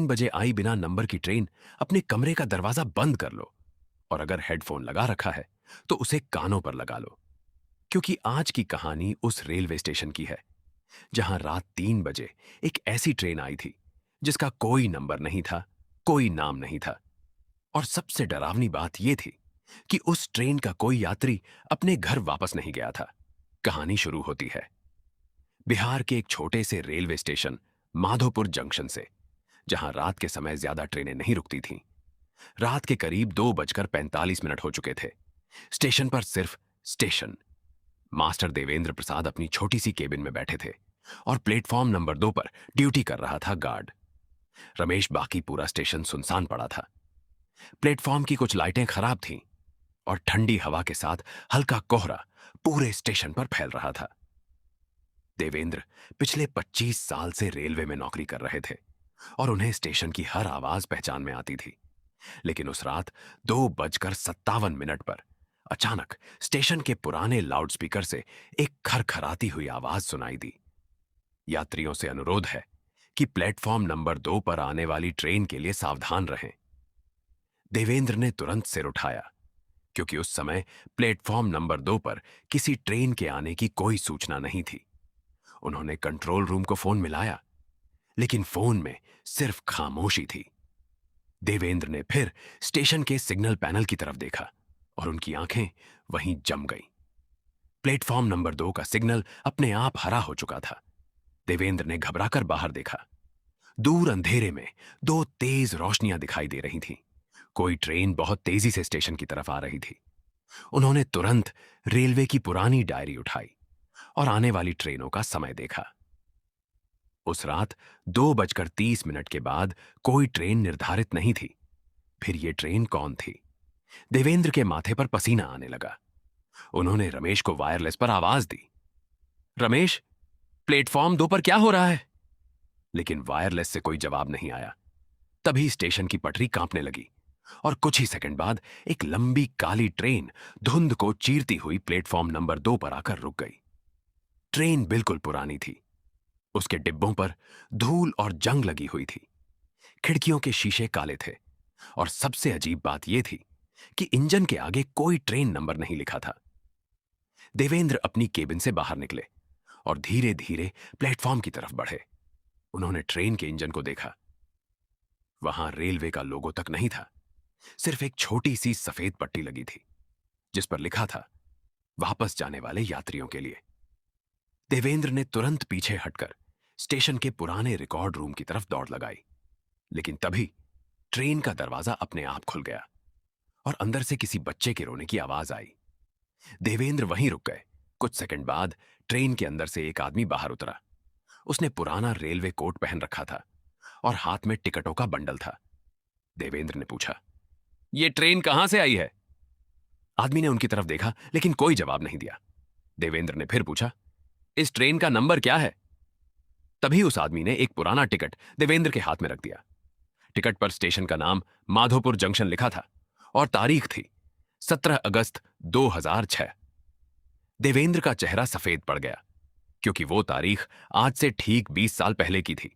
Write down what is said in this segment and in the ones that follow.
3 बजे आई बिना नंबर की ट्रेन अपने कमरे का दरवाजा बंद कर लो, और अगर हेडफोन लगा रखा है तो उसे कानों पर लगा लो, क्योंकि आज की कहानी उस रेलवे स्टेशन की है जहां रात 3 बजे एक ऐसी ट्रेन आई थी जिसका कोई नंबर नहीं था, कोई नाम नहीं था। और सबसे डरावनी बात यह थी कि उस ट्रेन का कोई यात्री अपने घर वापस नहीं गया था। कहानी शुरू होती है बिहार के एक छोटे से रेलवे स्टेशन माधोपुर जंक्शन से, जहां रात के समय ज्यादा ट्रेनें नहीं रुकती थीं। रात के करीब 2:45 हो चुके थे। स्टेशन पर सिर्फ स्टेशन मास्टर देवेंद्र प्रसाद अपनी छोटी सी केबिन में बैठे थे और प्लेटफॉर्म नंबर 2 पर ड्यूटी कर रहा था गार्ड रमेश। बाकी पूरा स्टेशन सुनसान पड़ा था। प्लेटफॉर्म की कुछ लाइटें खराब थीं और ठंडी हवा के साथ हल्का कोहरा पूरे स्टेशन पर फैल रहा था। देवेंद्र पिछले 25 साल से रेलवे में नौकरी कर रहे थे और उन्हें स्टेशन की हर आवाज पहचान में आती थी। लेकिन उस रात 2:57 पर अचानक स्टेशन के पुराने लाउडस्पीकर से एक खरखराती हुई आवाज सुनाई दी। यात्रियों से अनुरोध है कि प्लेटफॉर्म नंबर 2 पर आने वाली ट्रेन के लिए सावधान रहें। देवेंद्र ने तुरंत सिर उठाया, क्योंकि उस समय प्लेटफॉर्म नंबर 2 पर किसी ट्रेन के आने की कोई सूचना नहीं थी। उन्होंने कंट्रोल रूम को फोन मिलाया, लेकिन फोन में सिर्फ खामोशी थी। देवेंद्र ने फिर स्टेशन के सिग्नल पैनल की तरफ देखा और उनकी आंखें वहीं जम गईं। प्लेटफॉर्म नंबर 2 का सिग्नल अपने आप हरा हो चुका था। देवेंद्र ने घबराकर बाहर देखा। दूर अंधेरे में 2 तेज रोशनियां दिखाई दे रही थीं। कोई ट्रेन बहुत तेजी से स्टेशन की तरफ आ रही थी। उन्होंने तुरंत रेलवे की पुरानी डायरी उठाई और आने वाली ट्रेनों का समय देखा। उस रात 2:30 के बाद कोई ट्रेन निर्धारित नहीं थी। फिर ये ट्रेन कौन थी? देवेंद्र के माथे पर पसीना आने लगा। उन्होंने रमेश को वायरलेस पर आवाज दी, रमेश, प्लेटफॉर्म 2 पर क्या हो रहा है? लेकिन वायरलेस से कोई जवाब नहीं आया। तभी स्टेशन की पटरी कांपने लगी और कुछ ही सेकंड बाद एक लंबी काली ट्रेन धुंध को चीरती हुई प्लेटफॉर्म नंबर 2 पर आकर रुक गई। ट्रेन बिल्कुल पुरानी थी। उसके डिब्बों पर धूल और जंग लगी हुई थी। खिड़कियों के शीशे काले थे और सबसे अजीब बात यह थी कि इंजन के आगे कोई ट्रेन नंबर नहीं लिखा था। देवेंद्र अपनी केबिन से बाहर निकले और धीरे धीरे प्लेटफॉर्म की तरफ बढ़े। उन्होंने ट्रेन के इंजन को देखा। वहां रेलवे का लोगो तक नहीं था। सिर्फ एक छोटी सी सफेद पट्टी लगी थी जिस पर लिखा था, वापस जाने वाले यात्रियों के लिए। देवेंद्र ने तुरंत पीछे हटकर स्टेशन के पुराने रिकॉर्ड रूम की तरफ दौड़ लगाई। लेकिन तभी ट्रेन का दरवाजा अपने आप खुल गया और अंदर से किसी बच्चे के रोने की आवाज आई। देवेंद्र वहीं रुक गए। कुछ सेकंड बाद ट्रेन के अंदर से एक आदमी बाहर उतरा। उसने पुराना रेलवे कोट पहन रखा था और हाथ में टिकटों का बंडल था। देवेंद्र ने पूछा, यह ट्रेन कहां से आई है? आदमी ने उनकी तरफ देखा लेकिन कोई जवाब नहीं दिया। देवेंद्र ने फिर पूछा, इस ट्रेन का नंबर क्या है? तभी उस आदमी ने एक पुराना टिकट देवेंद्र के हाथ में रख दिया। टिकट पर स्टेशन का नाम माधोपुर जंक्शन लिखा था और तारीख थी 17 अगस्त 2006। देवेंद्र का चेहरा सफेद पड़ गया, क्योंकि वो तारीख आज से ठीक 20 साल पहले की थी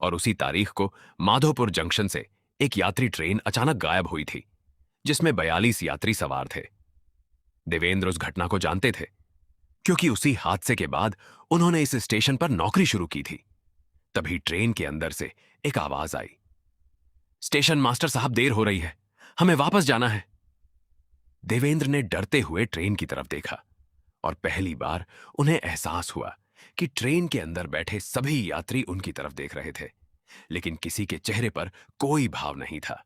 और उसी तारीख को माधोपुर जंक्शन से एक यात्री ट्रेन अचानक गायब हुई थी जिसमें 42 यात्री सवार थे। देवेंद्र उस घटना को जानते थे, क्योंकि उसी हादसे के बाद उन्होंने इस स्टेशन पर नौकरी शुरू की थी। तभी ट्रेन के अंदर से एक आवाज आई, स्टेशन मास्टर साहब, देर हो रही है, हमें वापस जाना है। देवेंद्र ने डरते हुए ट्रेन की तरफ देखा और पहली बार उन्हें एहसास हुआ कि ट्रेन के अंदर बैठे सभी यात्री उनकी तरफ देख रहे थे, लेकिन किसी के चेहरे पर कोई भाव नहीं था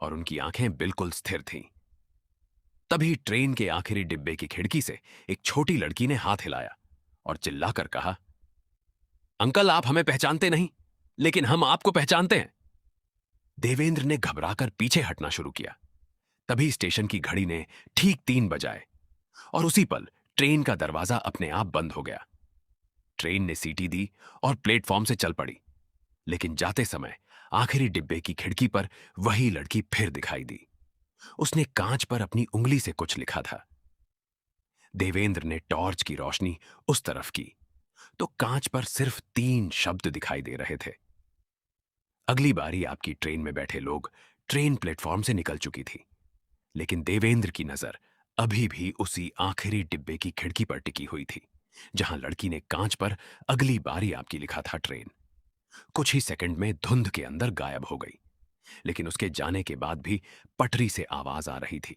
और उनकी आंखें बिल्कुल स्थिर थीं। तभी ट्रेन के आखिरी डिब्बे की खिड़की से एक छोटी लड़की ने हाथ हिलाया और चिल्लाकर कहा, अंकल, आप हमें पहचानते नहीं, लेकिन हम आपको पहचानते हैं। देवेंद्र ने घबराकर पीछे हटना शुरू किया। तभी स्टेशन की घड़ी ने ठीक 3 बजाए और उसी पल ट्रेन का दरवाजा अपने आप बंद हो गया। ट्रेन ने सीटी दी और प्लेटफॉर्म से चल पड़ी, लेकिन जाते समय आखिरी डिब्बे की खिड़की पर वही लड़की फिर दिखाई दी। उसने कांच पर अपनी उंगली से कुछ लिखा था। देवेंद्र ने टॉर्च की रोशनी उस तरफ की तो कांच पर सिर्फ 3 शब्द दिखाई दे रहे थे, अगली बारी आपकी ट्रेन में बैठे लोग ट्रेन प्लेटफॉर्म से निकल चुकी थी, लेकिन देवेंद्र की नजर अभी भी उसी आखिरी डिब्बे की खिड़की पर टिकी हुई थी, जहां लड़की ने कांच पर अगली बारी आपकी लिखा था ट्रेन। कुछ ही सेकंड में धुंध के अंदर गायब हो गई, लेकिन उसके जाने के बाद भी पटरी से आवाज आ रही थी,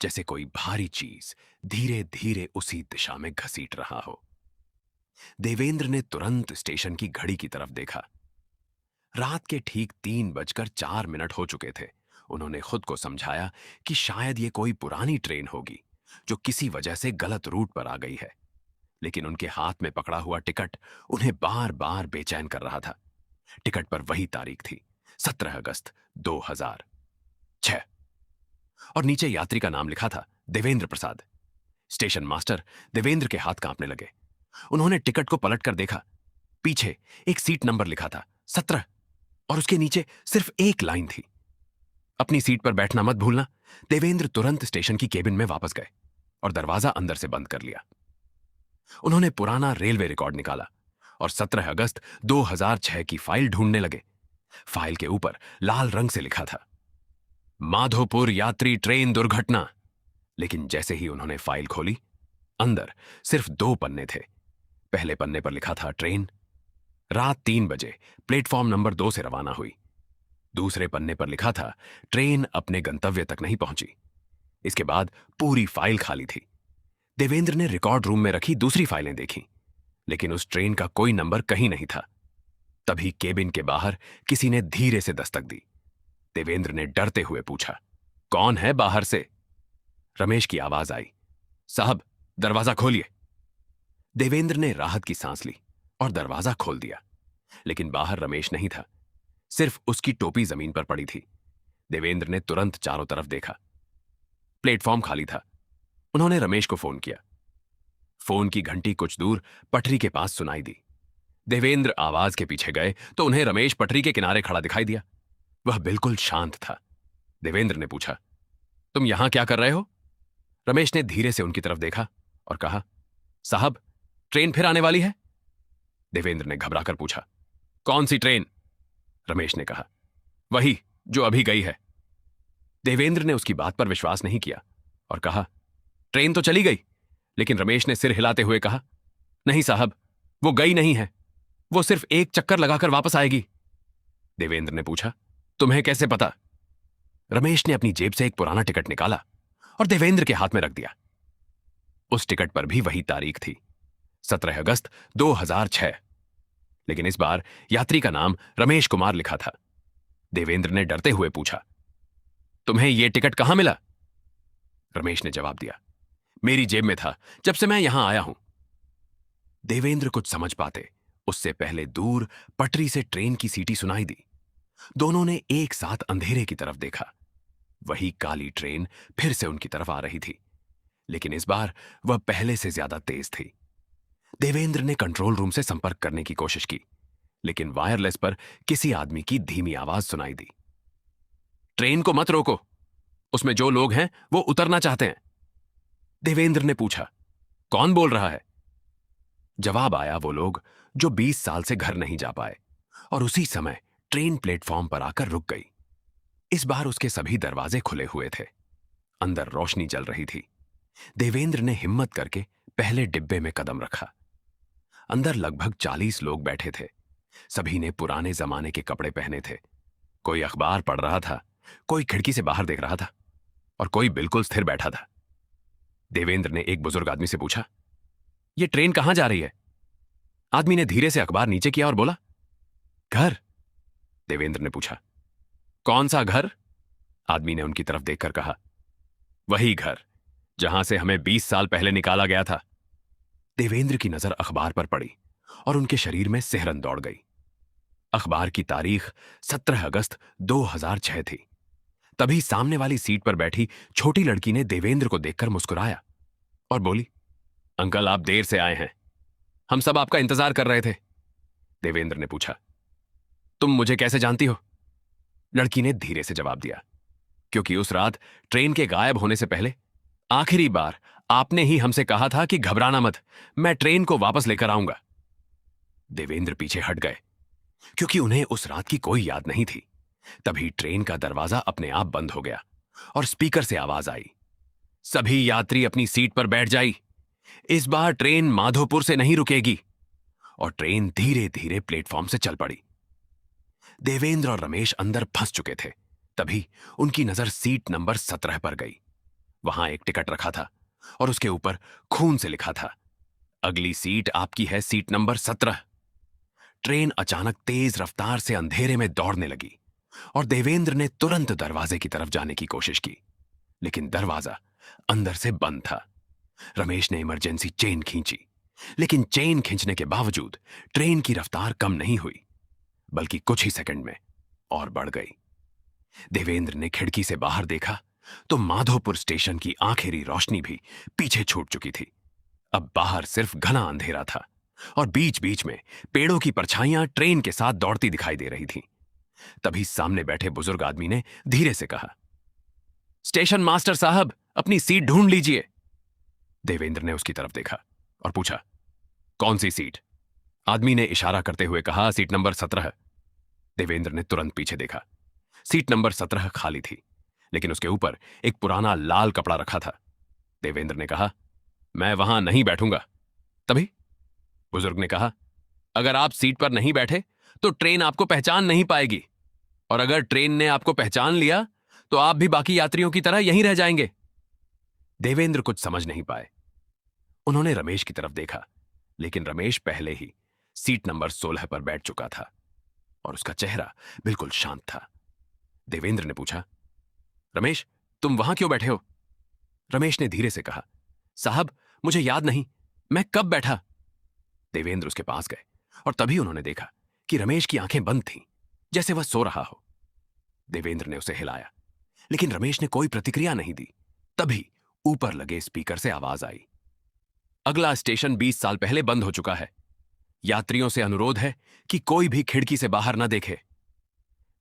जैसे कोई भारी चीज धीरे धीरे उसी दिशा में घसीट रहा हो। देवेंद्र ने तुरंत स्टेशन की घड़ी की तरफ देखा। रात के ठीक 3:04 हो चुके थे। उन्होंने खुद को समझाया कि शायद ये कोई पुरानी ट्रेन होगी जो किसी वजह से गलत रूट पर आ गई है, लेकिन उनके हाथ में पकड़ा हुआ टिकट उन्हें बार बार बेचैन कर रहा था। टिकट पर वही तारीख थी, 17 अगस्त 2006, और नीचे यात्री का नाम लिखा था, देवेंद्र प्रसाद। स्टेशन मास्टर देवेंद्र के हाथ कांपने लगे। उन्होंने टिकट को पलटकर देखा। पीछे एक सीट नंबर लिखा था, 17, और उसके नीचे सिर्फ एक लाइन थी, अपनी सीट पर बैठना मत भूलना। देवेंद्र तुरंत स्टेशन की केबिन में वापस गए और दरवाजा अंदर से बंद कर लिया। उन्होंने पुराना रेलवे रिकॉर्ड निकाला और 17 अगस्त 2006 की फाइल ढूंढने लगे। फाइल के ऊपर लाल रंग से लिखा था, माधोपुर यात्री ट्रेन दुर्घटना। लेकिन जैसे ही उन्होंने फाइल खोली, अंदर सिर्फ 2 पन्ने थे। पहले पन्ने पर लिखा था, ट्रेन रात 3 बजे प्लेटफॉर्म नंबर 2 से रवाना हुई। दूसरे पन्ने पर लिखा था, ट्रेन अपने गंतव्य तक नहीं पहुंची। इसके बाद पूरी फाइल खाली थी। देवेंद्र ने रिकॉर्ड रूम में रखी दूसरी फाइलें देखी, लेकिन उस ट्रेन का कोई नंबर कहीं नहीं था। तभी केबिन के बाहर किसी ने धीरे से दस्तक दी। देवेंद्र ने डरते हुए पूछा, कौन है बाहर से? रमेश की आवाज आई, साहब दरवाजा खोलिए। देवेंद्र ने राहत की सांस ली और दरवाजा खोल दिया, लेकिन बाहर रमेश नहीं था। सिर्फ उसकी टोपी जमीन पर पड़ी थी। देवेंद्र ने तुरंत चारों तरफ देखा। प्लेटफॉर्म खाली था। उन्होंने रमेश को फोन किया। फोन की घंटी कुछ दूर पटरी के पास सुनाई दी। देवेंद्र आवाज के पीछे गए तो उन्हें रमेश पटरी के किनारे खड़ा दिखाई दिया। वह बिल्कुल शांत था। देवेंद्र ने पूछा, तुम यहां क्या कर रहे हो? रमेश ने धीरे से उनकी तरफ देखा और कहा, साहब ट्रेन फिर आने वाली है। देवेंद्र ने घबराकर पूछा, कौन सी ट्रेन? रमेश ने कहा, वही जो अभी गई है। देवेंद्र ने उसकी बात पर विश्वास नहीं किया और कहा, ट्रेन तो चली गई। लेकिन रमेश ने सिर हिलाते हुए कहा, नहीं साहब, वो गई नहीं है, वो सिर्फ एक चक्कर लगाकर वापस आएगी। देवेंद्र ने पूछा, तुम्हें कैसे पता? रमेश ने अपनी जेब से एक पुराना टिकट निकाला और देवेंद्र के हाथ में रख दिया। उस टिकट पर भी वही तारीख थी, 17 अगस्त 2006, लेकिन इस बार यात्री का नाम रमेश कुमार लिखा था। देवेंद्र ने डरते हुए पूछा, तुम्हें यह टिकट कहां मिला? रमेश ने जवाब दिया, मेरी जेब में था जब से मैं यहां आया हूं। देवेंद्र कुछ समझ पाते उससे पहले दूर पटरी से ट्रेन की सीटी सुनाई दी। दोनों ने एक साथ अंधेरे की तरफ देखा। वही काली ट्रेन फिर से उनकी तरफ आ रही थी, लेकिन इस बार वह पहले से ज्यादा तेज थी। देवेंद्र ने कंट्रोल रूम से संपर्क करने की कोशिश की, लेकिन वायरलेस पर किसी आदमी की धीमी आवाज सुनाई दी, ट्रेन को मत रोको, उसमें जो लोग हैं वो उतरना चाहते हैं। देवेंद्र ने पूछा, कौन बोल रहा है? जवाब आया, वो लोग जो 20 साल से घर नहीं जा पाए। और उसी समय ट्रेन प्लेटफॉर्म पर आकर रुक गई। इस बार उसके सभी दरवाजे खुले हुए थे। अंदर रोशनी जल रही थी। देवेंद्र ने हिम्मत करके पहले डिब्बे में कदम रखा। अंदर लगभग 40 लोग बैठे थे। सभी ने पुराने जमाने के कपड़े पहने थे। कोई अखबार पढ़ रहा था, कोई खिड़की से बाहर देख रहा था और कोई बिल्कुल स्थिर बैठा था। देवेंद्र ने एक बुजुर्ग आदमी से पूछा, यह ट्रेन कहां जा रही है? आदमी ने धीरे से अखबार नीचे किया और बोला, घर। देवेंद्र ने पूछा, कौन सा घर? आदमी ने उनकी तरफ देखकर कहा, वही घर जहां से हमें 20 साल पहले निकाला गया था। देवेंद्र की नजर अखबार पर पड़ी और उनके शरीर में सिहरन दौड़ गई। अखबार की तारीख 17 अगस्त 2006 थी। तभी सामने वाली सीट पर बैठी छोटी लड़की ने देवेंद्र को देखकर मुस्कुराया और बोली, अंकल आप देर से आए हैं, हम सब आपका इंतजार कर रहे थे। देवेंद्र ने पूछा, तुम मुझे कैसे जानती हो? लड़की ने धीरे से जवाब दिया, क्योंकि उस रात ट्रेन के गायब होने से पहले आखिरी बार आपने ही हमसे कहा था कि घबराना मत, मैं ट्रेन को वापस लेकर आऊंगा। देवेंद्र पीछे हट गए। क्योंकि उन्हें उस रात की कोई याद नहीं थी। तभी ट्रेन का दरवाजा अपने आप बंद हो गया और स्पीकर से आवाज आई, सभी यात्री अपनी सीट पर बैठ जाइए, इस बार ट्रेन माधोपुर से नहीं रुकेगी। और ट्रेन धीरे धीरे प्लेटफॉर्म से चल पड़ी। देवेंद्र और रमेश अंदर फंस चुके थे। तभी उनकी नजर सीट नंबर 17 पर गई। वहां एक टिकट रखा था और उसके ऊपर खून से लिखा था, अगली सीट आपकी है, सीट नंबर 17। ट्रेन अचानक तेज रफ्तार से अंधेरे में दौड़ने लगी और देवेंद्र ने तुरंत दरवाजे की तरफ जाने की कोशिश की, लेकिन दरवाजा अंदर से बंद था। रमेश ने इमरजेंसी चेन खींची, लेकिन चेन खींचने के बावजूद ट्रेन की रफ्तार कम नहीं हुई, बल्कि कुछ ही सेकंड में और बढ़ गई। देवेंद्र ने खिड़की से बाहर देखा तो माधोपुर स्टेशन की आखिरी रोशनी भी पीछे छूट चुकी थी। अब बाहर सिर्फ घना अंधेरा था और बीच बीच में पेड़ों की परछाइयां ट्रेन के साथ दौड़ती दिखाई दे रही थीं। तभी सामने बैठे बुजुर्ग आदमी ने धीरे से कहा, स्टेशन मास्टर साहब, अपनी सीट ढूंढ लीजिए। देवेंद्र ने उसकी तरफ देखा और पूछा, कौन सी सीट? आदमी ने इशारा करते हुए कहा, सीट नंबर 17। देवेंद्र ने तुरंत पीछे देखा। सीट नंबर 17 खाली थी, लेकिन उसके ऊपर एक पुराना लाल कपड़ा रखा था। देवेंद्र ने कहा, मैं वहां नहीं बैठूंगा। तभी बुजुर्ग ने कहा, अगर आप सीट पर नहीं बैठे तो ट्रेन आपको पहचान नहीं पाएगी, और अगर ट्रेन ने आपको पहचान लिया तो आप भी बाकी यात्रियों की तरह यहीं रह जाएंगे। देवेंद्र कुछ समझ नहीं पाए। उन्होंने रमेश की तरफ देखा, लेकिन रमेश पहले ही सीट नंबर 16 पर बैठ चुका था और उसका चेहरा बिल्कुल शांत था। देवेंद्र ने पूछा, रमेश, तुम वहां क्यों बैठे हो? रमेश ने धीरे से कहा, साहब, मुझे याद नहीं, मैं कब बैठा। देवेंद्र उसके पास गए और तभी उन्होंने देखा कि रमेश की आंखें बंद थीं, जैसे वह सो रहा हो। देवेंद्र ने उसे हिलाया, लेकिन रमेश ने कोई प्रतिक्रिया नहीं दी। तभी ऊपर लगे स्पीकर से आवाज आई, अगला स्टेशन 20 साल पहले बंद हो चुका है। यात्रियों से अनुरोध है कि कोई भी खिड़की से बाहर न देखे।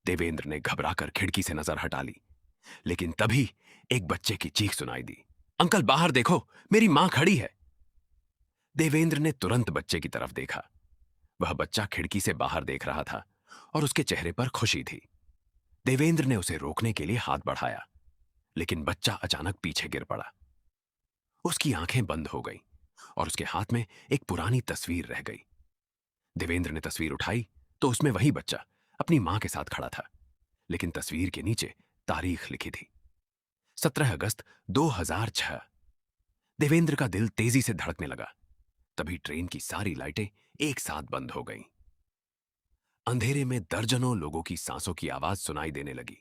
देवेंद्र ने घबराकर खिड़की से नजर हटा ली, लेकिन तभी एक बच्चे की चीख सुनाई दी, अंकल बाहर देखो, मेरी मां खड़ी है। देवेंद्र ने तुरंत बच्चे की तरफ देखा। वह बच्चा खिड़की से बाहर देख रहा था और उसके चेहरे पर खुशी थी। देवेंद्र ने उसे रोकने के लिए हाथ बढ़ाया, लेकिन बच्चा अचानक पीछे गिर पड़ा। उसकी आंखें बंद हो गईं और उसके हाथ में एक पुरानी तस्वीर रह गई। देवेंद्र ने तस्वीर उठाई तो उसमें वही बच्चा अपनी मां के साथ खड़ा था, लेकिन तस्वीर के नीचे तारीख लिखी थी, 17 अगस्त 2006। देवेंद्र का दिल तेजी से धड़कने लगा। तभी ट्रेन की सारी लाइटें एक साथ बंद हो गईं। अंधेरे में दर्जनों लोगों की सांसों की आवाज सुनाई देने लगी।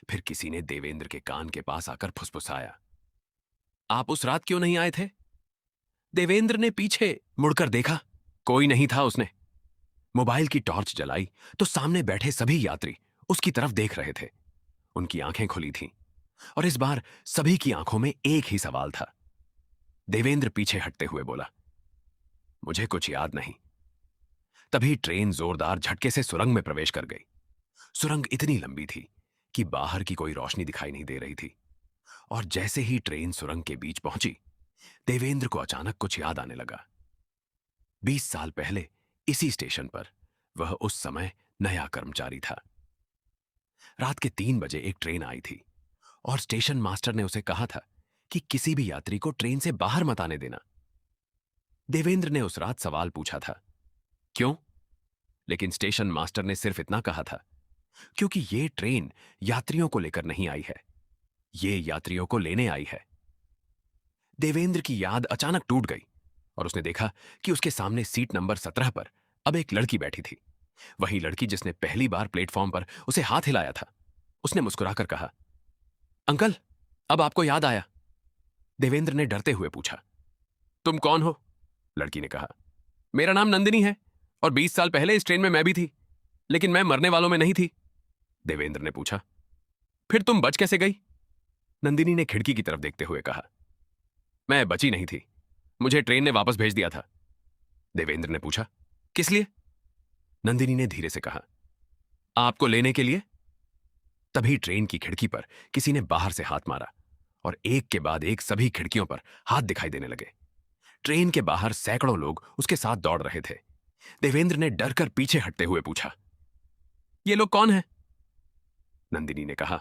फिर किसी ने देवेंद्र के कान के पास आकर फुसफुसाया, आप उस रात क्यों नहीं आए थे? देवेंद्र ने पीछे मुड़कर देखा, कोई नहीं था। उसने मोबाइल की टॉर्च जलाई तो सामने बैठे सभी यात्री उसकी तरफ देख रहे थे। उनकी आंखें खुली थीं और इस बार सभी की आंखों में एक ही सवाल था। देवेंद्र पीछे हटते हुए बोला, मुझे कुछ याद नहीं। तभी ट्रेन जोरदार झटके से सुरंग में प्रवेश कर गई। सुरंग इतनी लंबी थी कि बाहर की कोई रोशनी दिखाई नहीं दे रही थी, और जैसे ही ट्रेन सुरंग के बीच पहुंची, देवेंद्र को अचानक कुछ याद आने लगा। 20 साल पहले इसी स्टेशन पर वह उस समय नया कर्मचारी था। रात के 3 बजे एक ट्रेन आई थी और स्टेशन मास्टर ने उसे कहा था कि किसी भी यात्री को ट्रेन से बाहर मत आने देना। देवेंद्र ने उस रात सवाल पूछा था, क्यों? लेकिन स्टेशन मास्टर ने सिर्फ इतना कहा था, क्योंकि ये ट्रेन यात्रियों को लेकर नहीं आई है, ये यात्रियों को लेने आई है। देवेंद्र की याद अचानक टूट गई और उसने देखा कि उसके सामने सीट नंबर 17 पर अब एक लड़की बैठी थी, वही लड़की जिसने पहली बार प्लेटफॉर्म पर उसे हाथ हिलाया था। उसने मुस्कुराकर कहा, अंकल, अब आपको याद आया? देवेंद्र ने डरते हुए पूछा, तुम कौन हो? लड़की ने कहा, मेरा नाम नंदिनी है और 20 साल पहले इस ट्रेन में मैं भी थी, लेकिन मैं मरने वालों में नहीं थी। देवेंद्र ने पूछा, फिर तुम बच कैसे गई? नंदिनी ने खिड़की की तरफ देखते हुए कहा, मैं बची नहीं थी, मुझे ट्रेन ने वापस भेज दिया था। देवेंद्र ने पूछा, किस लिए? नंदिनी ने धीरे से कहा, आपको लेने के लिए। तभी ट्रेन की खिड़की पर किसी ने बाहर से हाथ मारा और एक के बाद एक सभी खिड़कियों पर हाथ दिखाई देने लगे। ट्रेन के बाहर सैकड़ों लोग उसके साथ दौड़ रहे थे। देवेंद्र ने डरकर पीछे हटते हुए पूछा, ये लोग कौन हैं? नंदिनी ने कहा,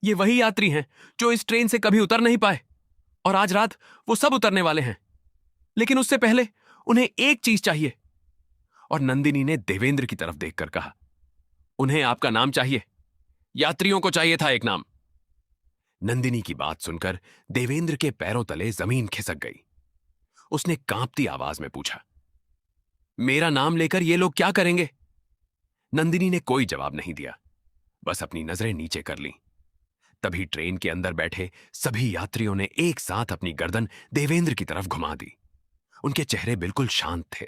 ये वही यात्री हैं जो इस ट्रेन से कभी उतर नहीं पाए, और आज रात वो सब उतरने वाले हैं। लेकिन उससे पहले उन्हें एक चीज चाहिए। और नंदिनी ने देवेंद्र की तरफ देखकर कहा, उन्हें आपका नाम चाहिए। यात्रियों को चाहिए था एक नाम। नंदिनी की बात सुनकर देवेंद्र के पैरों तले जमीन खिसक गई। उसने कांपती आवाज में पूछा, मेरा नाम लेकर ये लोग क्या करेंगे? नंदिनी ने कोई जवाब नहीं दिया, बस अपनी नजरें नीचे कर लीं। तभी ट्रेन के अंदर बैठे सभी यात्रियों ने एक साथ अपनी गर्दन देवेंद्र की तरफ घुमा दी। उनके चेहरे बिल्कुल शांत थे,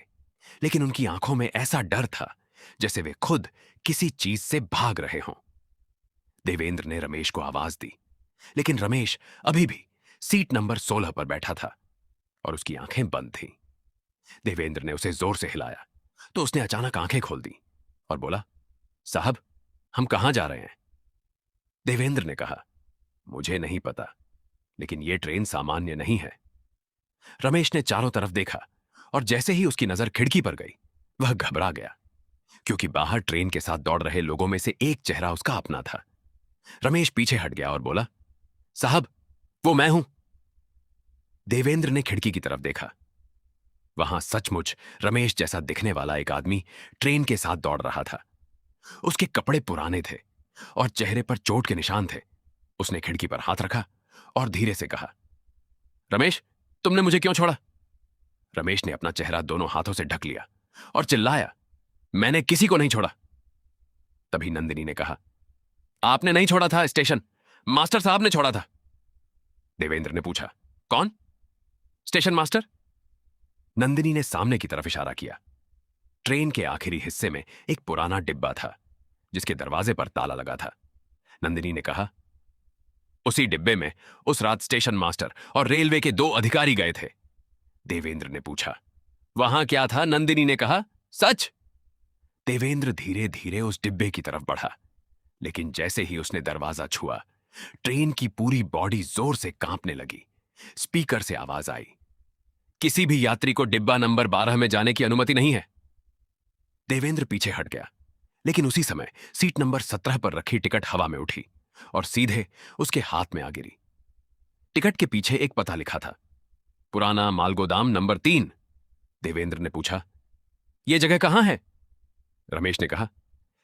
लेकिन उनकी आंखों में ऐसा डर था जैसे वे खुद किसी चीज से भाग रहे हों। देवेंद्र ने रमेश को आवाज दी, लेकिन रमेश अभी भी सीट नंबर 16 पर बैठा था और उसकी आंखें बंद थीं। देवेंद्र ने उसे जोर से हिलाया तो उसने अचानक आंखें खोल दी और बोला, साहब, हम कहां जा रहे हैं? देवेंद्र ने कहा, मुझे नहीं पता, लेकिन यह ट्रेन सामान्य नहीं है। रमेश ने चारों तरफ देखा और जैसे ही उसकी नजर खिड़की पर गई, वह घबरा गया, क्योंकि बाहर ट्रेन के साथ दौड़ रहे लोगों में से एक चेहरा उसका अपना था। रमेश पीछे हट गया और बोला, साहब, वो मैं हूं। देवेंद्र ने खिड़की की तरफ देखा। वहां सचमुच रमेश जैसा दिखने वाला एक आदमी ट्रेन के साथ दौड़ रहा था। उसके कपड़े पुराने थे और चेहरे पर चोट के निशान थे। उसने खिड़की पर हाथ रखा और धीरे से कहा, रमेश, तुमने मुझे क्यों छोड़ा? रमेश ने अपना चेहरा दोनों हाथों से ढक लिया और चिल्लाया, मैंने किसी को नहीं छोड़ा। तभी नंदिनी ने कहा, आपने नहीं छोड़ा था स्टेशन, मास्टर साहब ने छोड़ा था। देवेंद्र ने पूछा, कौन? Station master? नंदिनी ने सामने की तरफ इशारा किया। ट्रेन के आखिरी हिस्से में एक पुराना डिब्बा था जिसके दरवाजे पर ताला लगा था। नंदिनी ने कहा, उसी डिब्बे में उस रात स्टेशन मास्टर और रेलवे के 2 अधिकारी गए थे। देवेंद्र ने पूछा, वहां क्या था? नंदिनी ने कहा, सच। देवेंद्र धीरे धीरे उस डिब्बे की तरफ बढ़ा, लेकिन जैसे ही उसने दरवाजा छुआ, ट्रेन की पूरी बॉडी जोर से कांपने लगी। स्पीकर से आवाज आई, किसी भी यात्री को डिब्बा नंबर 12 में जाने की अनुमति नहीं है। देवेंद्र पीछे हट गया, लेकिन उसी समय सीट नंबर 17 पर रखी टिकट हवा में उठी और सीधे उसके हाथ में आ गिरी। टिकट के पीछे एक पता लिखा था, पुराना मालगोदाम नंबर 3। देवेंद्र ने पूछा, यह जगह कहां है? रमेश ने कहा,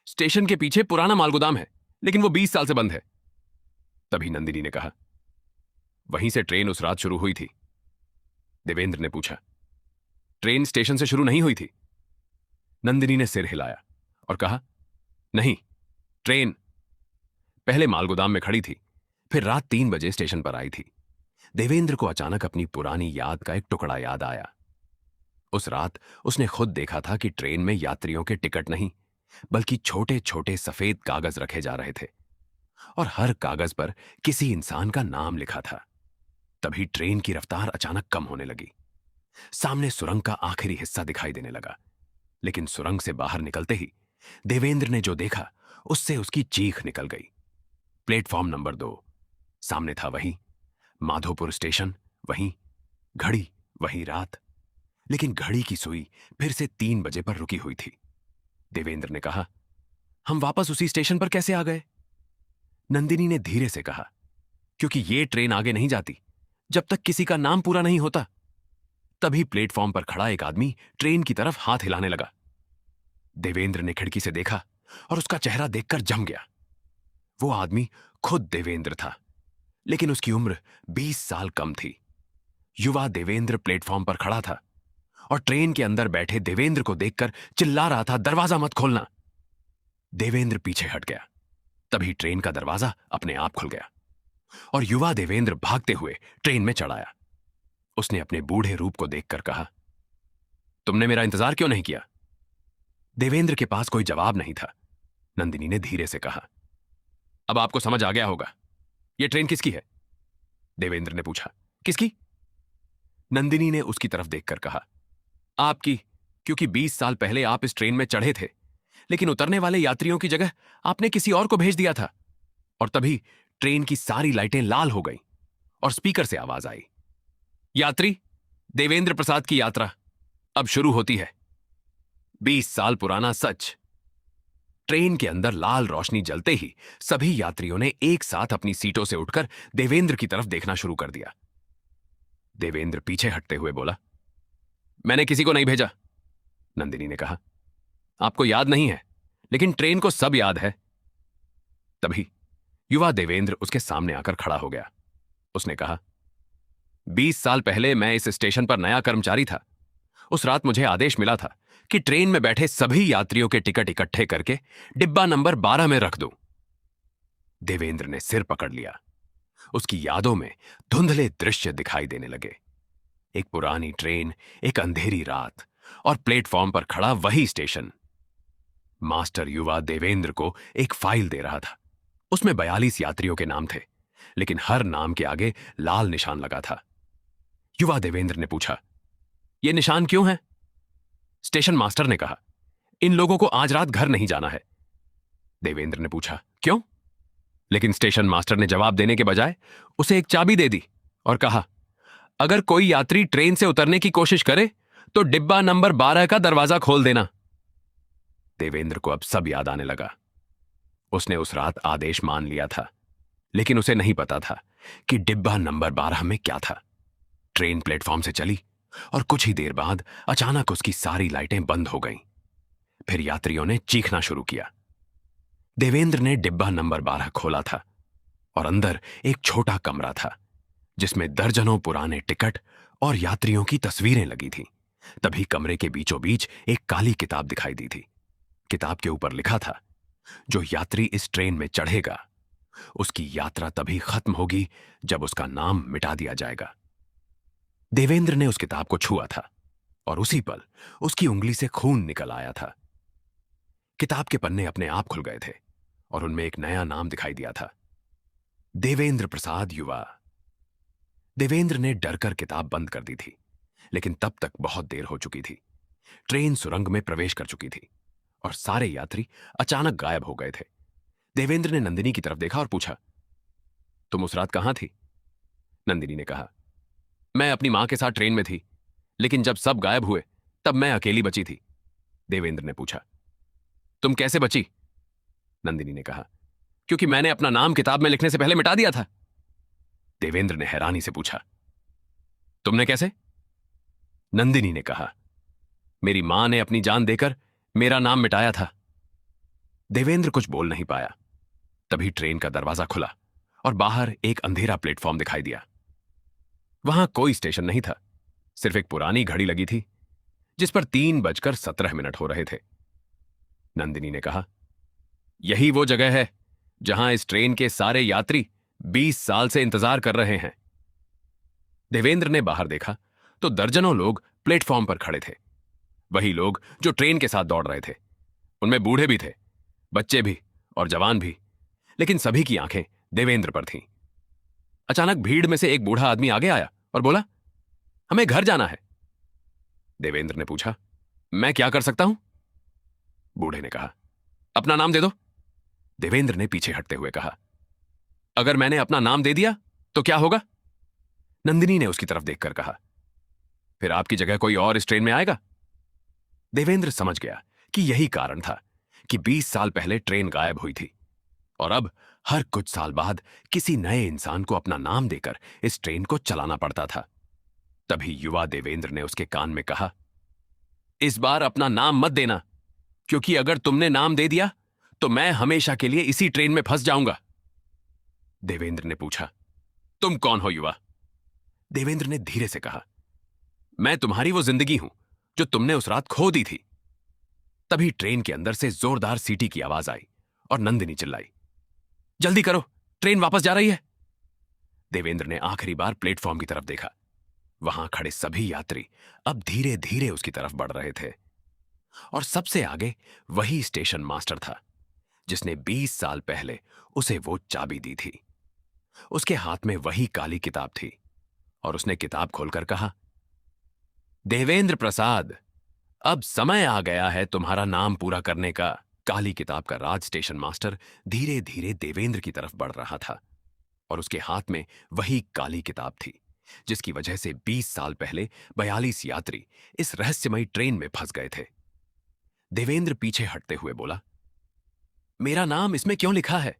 स्टेशन के पीछे पुराना मालगोदाम है, लेकिन वो 20 साल से बंद है। तभी नंदिनी ने कहा, वहीं से ट्रेन उस रात शुरू हुई थी। देवेंद्र ने पूछा, ट्रेन स्टेशन से शुरू नहीं हुई थी? नंदिनी ने सिर हिलाया और कहा, नहीं, ट्रेन पहले मालगोदाम में खड़ी थी, फिर रात 3 बजे स्टेशन पर आई थी। देवेंद्र को अचानक अपनी पुरानी याद का एक टुकड़ा याद आया। उस रात उसने खुद देखा था कि ट्रेन में यात्रियों के टिकट नहीं, बल्कि छोटे छोटे सफेद कागज रखे जा रहे थे और हर कागज पर किसी इंसान का नाम लिखा था। तभी ट्रेन की रफ्तार अचानक कम होने लगी। सामने सुरंग का आखिरी हिस्सा दिखाई देने लगा, लेकिन सुरंग से बाहर निकलते ही देवेंद्र ने जो देखा उससे उसकी चीख निकल गई। प्लेटफॉर्म नंबर 2 सामने था, वहीं माधोपुर स्टेशन, वहीं घड़ी, वहीं रात, लेकिन घड़ी की सुई फिर से 3 बजे पर रुकी हुई थी। देवेंद्र ने कहा, हम वापस उसी स्टेशन पर कैसे आ गए? नंदिनी ने धीरे से कहा, क्योंकि यह ट्रेन आगे नहीं जाती जब तक किसी का नाम पूरा नहीं होता। तभी प्लेटफॉर्म पर खड़ा एक आदमी ट्रेन की तरफ हाथ हिलाने लगा। देवेंद्र ने खिड़की से देखा और उसका चेहरा देखकर जम गया। वो आदमी खुद देवेंद्र था, लेकिन उसकी उम्र 20 साल कम थी। युवा देवेंद्र प्लेटफॉर्म पर खड़ा था और ट्रेन के अंदर बैठे देवेंद्र को देखकर चिल्ला रहा था, दरवाजा मत खोलना। देवेंद्र पीछे हट गया। तभी ट्रेन का दरवाजा अपने आप खुल गया और युवा देवेंद्र भागते हुए ट्रेन में चढ़ आया। उसने अपने बूढ़े रूप को देखकर कहा, तुमने मेरा इंतजार क्यों नहीं किया? देवेंद्र के पास कोई जवाब नहीं था। नंदिनी ने धीरे से कहा, अब आपको समझ आ गया होगा, यह ट्रेन किसकी है? देवेंद्र ने पूछा, किसकी? नंदिनी ने उसकी तरफ देखकर कहा, आपकी, क्योंकि 20 साल पहले आप इस ट्रेन में चढ़े थे, लेकिन उतरने वाले यात्रियों की जगह आपने किसी और को भेज दिया था। और तभी ट्रेन की सारी लाइटें लाल हो गईं और स्पीकर से आवाज आई, यात्री देवेंद्र प्रसाद की यात्रा अब शुरू होती है। 20 साल पुराना सच। ट्रेन के अंदर लाल रोशनी जलते ही सभी यात्रियों ने एक साथ अपनी सीटों से उठकर देवेंद्र की तरफ देखना शुरू कर दिया। देवेंद्र पीछे हटते हुए बोला, मैंने किसी को नहीं भेजा। नंदिनी ने कहा, आपको याद नहीं है, लेकिन ट्रेन को सब याद है। तभी युवा देवेंद्र उसके सामने आकर खड़ा हो गया। उसने कहा, 20 साल पहले मैं इस स्टेशन पर नया कर्मचारी था। उस रात मुझे आदेश मिला था कि ट्रेन में बैठे सभी यात्रियों के टिकट इकट्ठे करके डिब्बा नंबर 12 में रख दूं। देवेंद्र ने सिर पकड़ लिया। उसकी यादों में धुंधले दृश्य दिखाई देने लगे। एक पुरानी ट्रेन, एक अंधेरी रात और प्लेटफॉर्म पर खड़ा वही स्टेशन। मास्टर युवा देवेंद्र को एक फाइल दे रहा था। उसमें 42 यात्रियों के नाम थे, लेकिन हर नाम के आगे लाल निशान लगा था। युवा देवेंद्र ने पूछा, यह निशान क्यों है? स्टेशन मास्टर ने कहा, इन लोगों को आज रात घर नहीं जाना है। देवेंद्र ने पूछा, क्यों? लेकिन स्टेशन मास्टर ने जवाब देने के बजाय उसे एक चाबी दे दी और कहा, अगर कोई यात्री ट्रेन से उतरने की कोशिश करे तो डिब्बा नंबर 12 का दरवाजा खोल देना। देवेंद्र को अब सब याद आने लगा। उसने उस रात आदेश मान लिया था, लेकिन उसे नहीं पता था कि डिब्बा नंबर 12 में क्या था। ट्रेन प्लेटफॉर्म से चली और कुछ ही देर बाद अचानक उसकी सारी लाइटें बंद हो गईं। फिर यात्रियों ने चीखना शुरू किया। देवेंद्र ने डिब्बा नंबर 12 खोला था और अंदर एक छोटा कमरा था जिसमें दर्जनों पुराने टिकट और यात्रियों की तस्वीरें लगी थीं। तभी कमरे के बीचों बीच एक काली किताब दिखाई दी थी। किताब के ऊपर लिखा था, जो यात्री इस ट्रेन में चढ़ेगा उसकी यात्रा तभी खत्म होगी जब उसका नाम मिटा दिया जाएगा। देवेंद्र ने उस किताब को छुआ था और उसी पल उसकी उंगली से खून निकल आया था। किताब के पन्ने अपने आप खुल गए थे और उनमें एक नया नाम दिखाई दिया था, देवेंद्र प्रसाद युवा। देवेंद्र ने डरकर किताब बंद कर दी थी, लेकिन तब तक बहुत देर हो चुकी थी। ट्रेन सुरंग में प्रवेश कर चुकी थी और सारे यात्री अचानक गायब हो गए थे। देवेंद्र ने नंदिनी की तरफ देखा और पूछा, तुम उस रात कहां थी? नंदिनी ने कहा, मैं अपनी मां के साथ ट्रेन में थी, लेकिन जब सब गायब हुए तब मैं अकेली बची थी। देवेंद्र ने पूछा, तुम कैसे बची? नंदिनी ने कहा, क्योंकि मैंने अपना नाम किताब में लिखने से पहले मिटा दिया था। देवेंद्र ने हैरानी से पूछा, तुमने कैसे? नंदिनी ने कहा, मेरी मां ने अपनी जान देकर मेरा नाम मिटाया था। देवेंद्र कुछ बोल नहीं पाया। तभी ट्रेन का दरवाजा खुला और बाहर एक अंधेरा प्लेटफॉर्म दिखाई दिया। वहां कोई स्टेशन नहीं था, सिर्फ एक पुरानी घड़ी लगी थी जिस पर 3:17 हो रहे थे। नंदिनी ने कहा, यही वो जगह है जहां इस ट्रेन के सारे यात्री 20 साल से इंतजार कर रहे हैं। देवेंद्र ने बाहर देखा तो दर्जनों लोग प्लेटफॉर्म पर खड़े थे। वही लोग जो ट्रेन के साथ दौड़ रहे थे। उनमें बूढ़े भी थे, बच्चे भी और जवान भी, लेकिन सभी की आंखें देवेंद्र पर थीं। अचानक भीड़ में से एक बूढ़ा आदमी आगे आया और बोला, हमें घर जाना है। देवेंद्र ने पूछा, मैं क्या कर सकता हूं? बूढ़े ने कहा, अपना नाम दे दो। देवेंद्र ने पीछे हटते हुए कहा, अगर मैंने अपना नाम दे दिया तो क्या होगा? नंदिनी ने उसकी तरफ देखकर कहा, फिर आपकी जगह कोई और इस ट्रेन में आएगा। देवेंद्र समझ गया कि यही कारण था कि 20 साल पहले ट्रेन गायब हुई थी और अब हर कुछ साल बाद किसी नए इंसान को अपना नाम देकर इस ट्रेन को चलाना पड़ता था। तभी युवा देवेंद्र ने उसके कान में कहा, इस बार अपना नाम मत देना, क्योंकि अगर तुमने नाम दे दिया तो मैं हमेशा के लिए इसी ट्रेन में फंस जाऊंगा। देवेंद्र ने पूछा, तुम कौन हो युवा? देवेंद्र ने धीरे से कहा, मैं तुम्हारी वो जिंदगी हूं जो तुमने उस रात खो दी थी। तभी ट्रेन के अंदर से जोरदार सीटी की आवाज आई और नंदिनी चिल्लाई, जल्दी करो, ट्रेन वापस जा रही है। देवेंद्र ने आखिरी बार प्लेटफॉर्म की तरफ देखा। वहां खड़े सभी यात्री अब धीरे धीरे उसकी तरफ बढ़ रहे थे और सबसे आगे वही स्टेशन मास्टर था जिसने 20 साल पहले उसे वो चाबी दी थी। उसके हाथ में वही काली किताब थी और उसने किताब खोलकर कहा, देवेंद्र प्रसाद, अब समय आ गया है तुम्हारा नाम पूरा करने का। काली किताब का राज स्टेशन मास्टर धीरे धीरे देवेंद्र की तरफ बढ़ रहा था और उसके हाथ में वही काली किताब थी जिसकी वजह से 20 साल पहले 42 यात्री इस रहस्यमयी ट्रेन में फंस गए थे। देवेंद्र पीछे हटते हुए बोला, मेरा नाम इसमें क्यों लिखा है?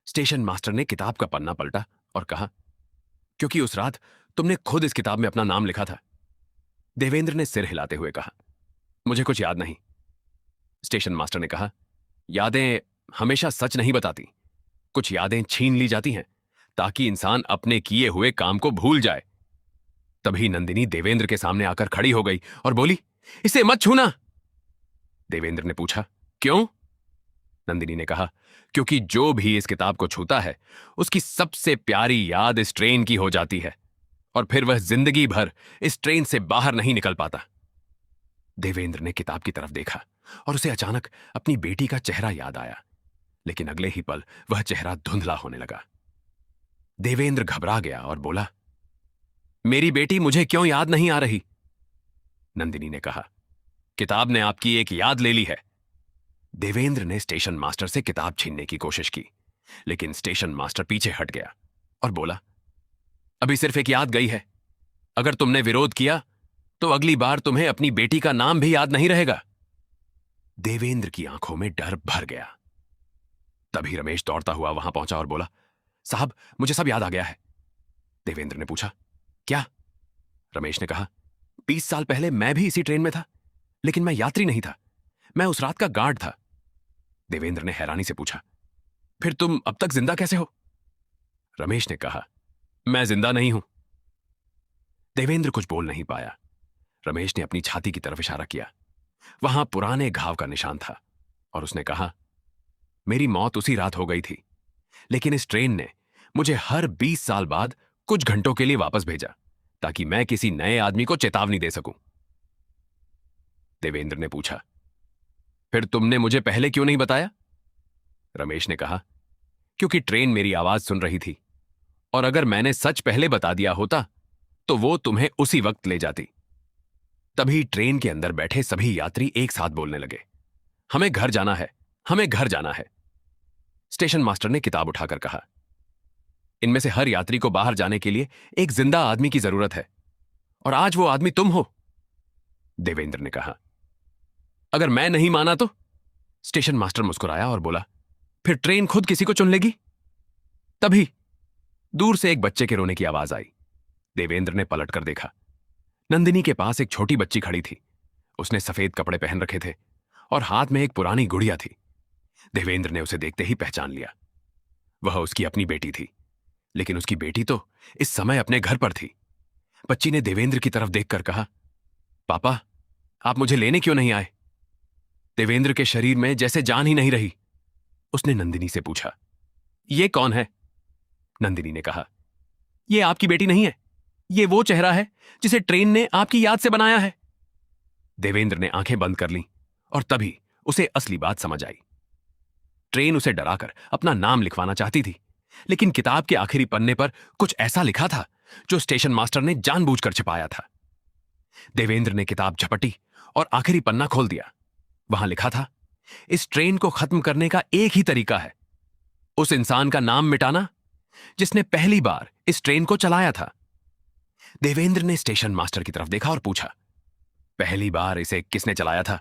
स्टेशन मास्टर ने किताब का पन्ना पलटा और कहा, क्योंकि उस रात तुमने खुद इस किताब में अपना नाम लिखा था। देवेंद्र ने सिर हिलाते हुए कहा, मुझे कुछ याद नहीं। स्टेशन मास्टर ने कहा, यादें हमेशा सच नहीं बताती। कुछ यादें छीन ली जाती हैं ताकि इंसान अपने किए हुए काम को भूल जाए। तभी नंदिनी देवेंद्र के सामने आकर खड़ी हो गई और बोली, इसे मत छूना। देवेंद्र ने पूछा, क्यों? नंदिनी ने कहा, क्योंकि जो भी इस किताब को छूता है उसकी सबसे प्यारी याद इस ट्रेन की हो जाती है और फिर वह जिंदगी भर इस ट्रेन से बाहर नहीं निकल पाता। देवेंद्र ने किताब की तरफ देखा और उसे अचानक अपनी बेटी का चेहरा याद आया, लेकिन अगले ही पल वह चेहरा धुंधला होने लगा। देवेंद्र घबरा गया और बोला, मेरी बेटी मुझे क्यों याद नहीं आ रही? नंदिनी ने कहा, किताब ने आपकी एक याद ले ली है। देवेंद्र ने स्टेशन मास्टर से किताब छीनने की कोशिश की, लेकिन स्टेशन मास्टर पीछे हट गया और बोला, अभी सिर्फ एक याद गई है। अगर तुमने विरोध किया तो अगली बार तुम्हें अपनी बेटी का नाम भी याद नहीं रहेगा। देवेंद्र की आंखों में डर भर गया। तभी रमेश दौड़ता हुआ वहां पहुंचा और बोला, साहब मुझे सब याद आ गया है। देवेंद्र ने पूछा, क्या? रमेश ने कहा, 20 साल पहले मैं भी इसी ट्रेन में था, लेकिन मैं यात्री नहीं था, मैं उस रात का गार्ड था। देवेंद्र ने हैरानी से पूछा, फिर तुम अब तक जिंदा कैसे हो? रमेश ने कहा, मैं जिंदा नहीं हूं। देवेंद्र कुछ बोल नहीं पाया। रमेश ने अपनी छाती की तरफ इशारा किया। वहां पुराने घाव का निशान था और उसने कहा, मेरी मौत उसी रात हो गई थी, लेकिन इस ट्रेन ने मुझे हर 20 साल बाद कुछ घंटों के लिए वापस भेजा ताकि मैं किसी नए आदमी को चेतावनी दे सकूं। देवेंद्र ने पूछा, फिर तुमने मुझे पहले क्यों नहीं बताया? रमेश ने कहा, क्योंकि ट्रेन मेरी आवाज सुन रही थी और अगर मैंने सच पहले बता दिया होता तो वो तुम्हें उसी वक्त ले जाती। तभी ट्रेन के अंदर बैठे सभी यात्री एक साथ बोलने लगे, हमें घर जाना है, हमें घर जाना है। स्टेशन मास्टर ने किताब उठाकर कहा, इनमें से हर यात्री को बाहर जाने के लिए एक जिंदा आदमी की जरूरत है और आज वो आदमी तुम हो। देवेंद्र ने कहा, अगर मैं नहीं माना तो? स्टेशन मास्टर मुस्कुराया और बोला, फिर ट्रेन खुद किसी को चुन लेगी। तभी दूर से एक बच्चे के रोने की आवाज आई। देवेंद्र ने पलटकर देखा। नंदिनी के पास एक छोटी बच्ची खड़ी थी। उसने सफेद कपड़े पहन रखे थे और हाथ में एक पुरानी गुड़िया थी। देवेंद्र ने उसे देखते ही पहचान लिया। वह उसकी अपनी बेटी थी, लेकिन उसकी बेटी तो इस समय अपने घर पर थी। बच्ची ने देवेंद्र की तरफ देखकर कहा, पापा आप मुझे लेने क्यों नहीं आए? देवेंद्र के शरीर में जैसे जान ही नहीं रही। उसने नंदिनी से पूछा, ये कौन है? नंदिनी ने कहा, ये आपकी बेटी नहीं है, ये वो चेहरा है जिसे ट्रेन ने आपकी याद से बनाया है। देवेंद्र ने आंखें बंद कर लीं और तभी उसे असली बात समझ आई। ट्रेन उसे डराकर अपना नाम लिखवाना चाहती थी, लेकिन किताब के आखिरी पन्ने पर कुछ ऐसा लिखा था जो स्टेशन मास्टर ने जानबूझकर छिपाया था। देवेंद्र ने किताब झपटी और आखिरी पन्ना खोल दिया। वहां लिखा था, इस ट्रेन को खत्म करने का एक ही तरीका है, उस इंसान का नाम मिटाना जिसने पहली बार इस ट्रेन को चलाया था। देवेंद्र ने स्टेशन मास्टर की तरफ देखा और पूछा, पहली बार इसे किसने चलाया था?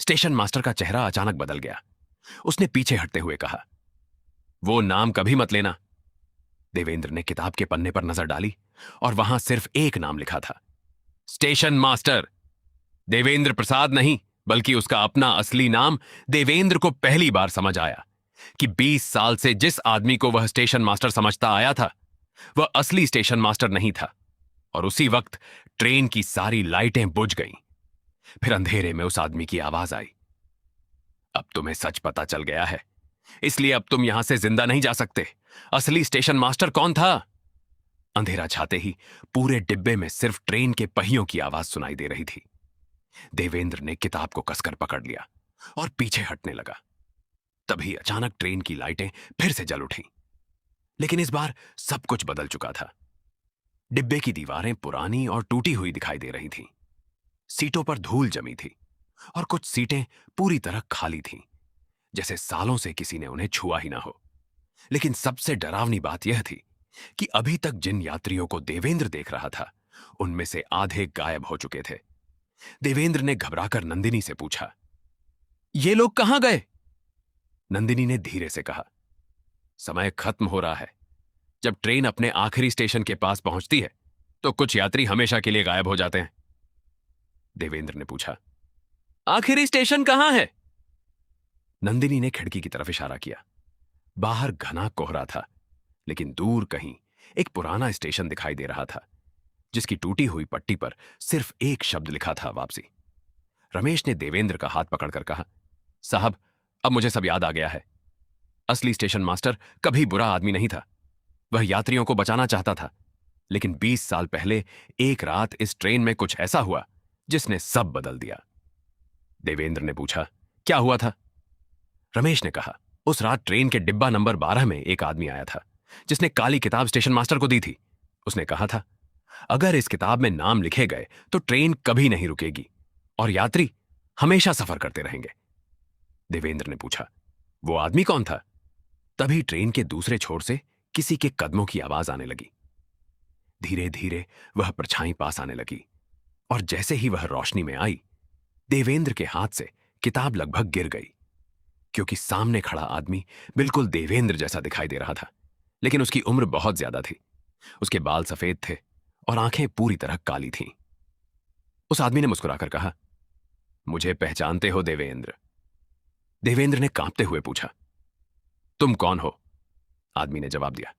स्टेशन मास्टर का चेहरा अचानक बदल गया। उसने पीछे हटते हुए कहा, वो नाम कभी मत लेना। देवेंद्र ने किताब के पन्ने पर नजर डाली और वहां सिर्फ एक नाम लिखा था, स्टेशन मास्टर। देवेंद्र प्रसाद नहीं, बल्कि उसका अपना असली नाम। देवेंद्र को पहली बार समझ आया कि 20 साल से जिस आदमी को वह स्टेशन मास्टर समझता आया था वह असली स्टेशन मास्टर नहीं था। और उसी वक्त ट्रेन की सारी लाइटें बुझ गईं। फिर अंधेरे में उस आदमी की आवाज आई, अब तुम्हें सच पता चल गया है, इसलिए अब तुम यहां से जिंदा नहीं जा सकते। असली स्टेशन मास्टर कौन था? अंधेरा छाते ही पूरे डिब्बे में सिर्फ ट्रेन के पहियों की आवाज सुनाई दे रही थी। देवेंद्र ने किताब को कसकर पकड़ लिया और पीछे हटने लगा। तभी अचानक ट्रेन की लाइटें फिर से जल उठीं, लेकिन इस बार सब कुछ बदल चुका था। डिब्बे की दीवारें पुरानी और टूटी हुई दिखाई दे रही थीं। सीटों पर धूल जमी थी और कुछ सीटें पूरी तरह खाली थीं, जैसे सालों से किसी ने उन्हें छुआ ही ना हो। लेकिन सबसे डरावनी बात यह थी कि अभी तक जिन यात्रियों को देवेंद्र देख रहा था उनमें से आधे गायब हो चुके थे। देवेंद्र ने घबराकर नंदिनी से पूछा, ये लोग कहां गए? नंदिनी ने धीरे से कहा, समय खत्म हो रहा है। जब ट्रेन अपने आखिरी स्टेशन के पास पहुंचती है तो कुछ यात्री हमेशा के लिए गायब हो जाते हैं। देवेंद्र ने पूछा, आखिरी स्टेशन कहां है? नंदिनी ने खिड़की की तरफ इशारा किया। बाहर घना कोहरा था, लेकिन दूर कहीं एक पुराना स्टेशन दिखाई दे रहा था, जिसकी टूटी हुई पट्टी पर सिर्फ एक शब्द लिखा था, वापसी। रमेश ने देवेंद्र का हाथ पकड़कर कहा, साहब, अब मुझे सब याद आ गया है। असली स्टेशन मास्टर कभी बुरा आदमी नहीं था। वह यात्रियों को बचाना चाहता था, लेकिन 20 साल पहले एक रात इस ट्रेन में कुछ ऐसा हुआ जिसने सब बदल दिया। देवेंद्र ने पूछा, क्या हुआ था? रमेश ने कहा, उस रात ट्रेन के डिब्बा नंबर 12 में एक आदमी आया था, जिसने काली किताब स्टेशन मास्टर को दी थी। उसने कहा था, अगर इस किताब में नाम लिखे गए तो ट्रेन कभी नहीं रुकेगी और यात्री हमेशा सफर करते रहेंगे। देवेंद्र ने पूछा, वो आदमी कौन था? तभी ट्रेन के दूसरे छोर से किसी के कदमों की आवाज आने लगी। धीरे धीरे वह परछाई पास आने लगी, और जैसे ही वह रोशनी में आई, देवेंद्र के हाथ से किताब लगभग गिर गई, क्योंकि सामने खड़ा आदमी बिल्कुल देवेंद्र जैसा दिखाई दे रहा था, लेकिन उसकी उम्र बहुत ज्यादा थी। उसके बाल सफेद थे और आंखें पूरी तरह काली थीं। उस आदमी ने मुस्कुराकर कहा, मुझे पहचानते हो देवेंद्र? देवेंद्र ने कांपते हुए पूछा, तुम कौन हो? आदमी ने जवाब दिया,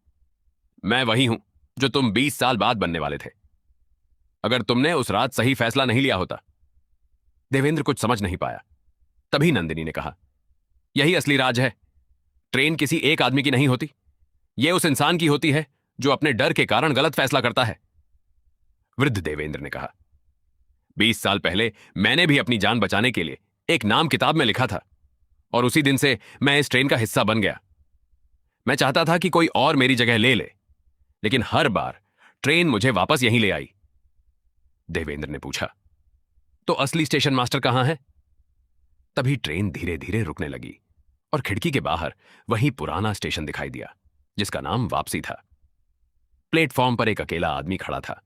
मैं वही हूं जो तुम 20 साल बाद बनने वाले थे, अगर तुमने उस रात सही फैसला नहीं लिया होता। देवेंद्र कुछ समझ नहीं पाया। तभी नंदिनी ने कहा, यही असली राज है। ट्रेन किसी एक आदमी की नहीं होती, यह उस इंसान की होती है जो अपने डर के कारण गलत फैसला करता है। वृद्ध देवेंद्र ने कहा, 20 साल पहले मैंने भी अपनी जान बचाने के लिए एक नाम किताब में लिखा था, और उसी दिन से मैं इस ट्रेन का हिस्सा बन गया। मैं चाहता था कि कोई और मेरी जगह ले ले, लेकिन हर बार ट्रेन मुझे वापस यहीं ले आई। देवेंद्र ने पूछा, तो असली स्टेशन मास्टर कहां है? तभी ट्रेन धीरे धीरे रुकने लगी और खिड़की के बाहर वही पुराना स्टेशन दिखाई दिया, जिसका नाम वापसी था। प्लेटफॉर्म पर एक अकेला आदमी खड़ा था।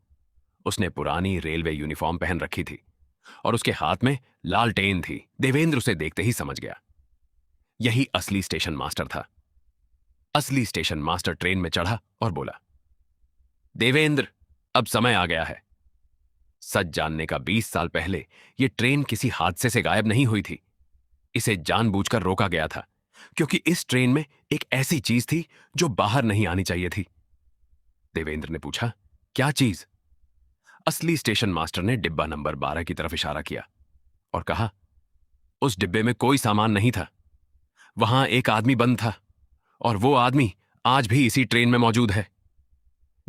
उसने पुरानी रेलवे यूनिफॉर्म पहन रखी थी और उसके हाथ में लालटेन थी। देवेंद्र उसे देखते ही समझ गया, यही असली स्टेशन मास्टर था। असली स्टेशन मास्टर ट्रेन में चढ़ा और बोला, देवेंद्र, अब समय आ गया है। सच जानने का 20 साल पहले यह ट्रेन किसी हादसे से गायब नहीं हुई थी। इसे जानबूझकर रोका गया था, क्योंकि इस ट्रेन में एक ऐसी चीज थी जो बाहर नहीं आनी चाहिए थी। देवेंद्र ने पूछा, क्या चीज? असली स्टेशन मास्टर ने डिब्बा नंबर 12 की तरफ इशारा किया और कहा, उस डिब्बे में कोई सामान नहीं था। वहां एक आदमी बंद था, और वो आदमी आज भी इसी ट्रेन में मौजूद है।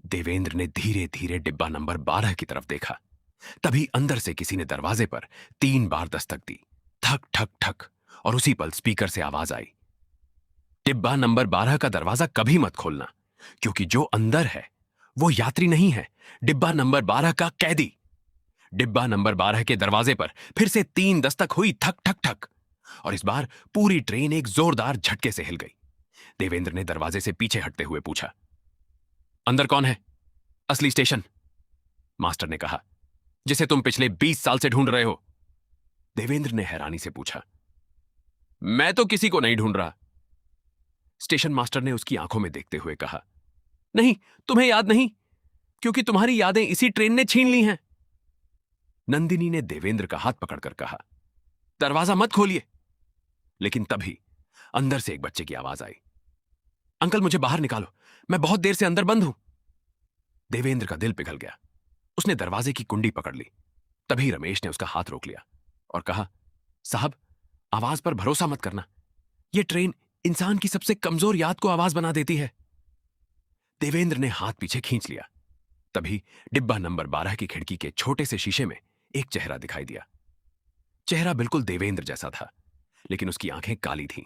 देवेंद्र ने धीरे धीरे डिब्बा नंबर 12 की तरफ देखा। तभी अंदर से किसी ने दरवाजे पर 3 बार दस्तक दी, ठक ठक ठक, और उसी पल स्पीकर से आवाज आई, डिब्बा नंबर 12 का दरवाजा कभी मत खोलना, क्योंकि जो अंदर है वो यात्री नहीं है, डिब्बा नंबर 12 का कैदी। डिब्बा नंबर 12 के दरवाजे पर फिर से 3 दस्तक हुई, ठक ठक ठक, और इस बार पूरी ट्रेन एक जोरदार झटके से हिल गई। देवेंद्र ने दरवाजे से पीछे हटते हुए पूछा, अंदर कौन है? असली स्टेशन मास्टर ने कहा, जिसे तुम पिछले 20 साल से ढूंढ रहे हो। देवेंद्र ने हैरानी से पूछा, मैं तो किसी को नहीं ढूंढ रहा। स्टेशन मास्टर ने उसकी आंखों में देखते हुए कहा, नहीं, तुम्हें याद नहीं, क्योंकि तुम्हारी यादें इसी ट्रेन ने छीन ली हैं। नंदिनी ने देवेंद्र का हाथ पकड़कर कहा, दरवाजा मत खोलिए। लेकिन तभी अंदर से एक बच्चे की आवाज आई, अंकल, मुझे बाहर निकालो, मैं बहुत देर से अंदर बंद हूं। देवेंद्र का दिल पिघल गया। उसने दरवाजे की कुंडी पकड़ ली। तभी रमेश ने उसका हाथ रोक लिया और कहा, साहब, आवाज पर भरोसा मत करना। यह ट्रेन इंसान की सबसे कमजोर याद को आवाज बना देती है। देवेंद्र ने हाथ पीछे खींच लिया। तभी डिब्बा नंबर 12 की खिड़की के छोटे से शीशे में एक चेहरा दिखाई दिया। चेहरा बिल्कुल देवेंद्र जैसा था, लेकिन उसकी आंखें काली थीं।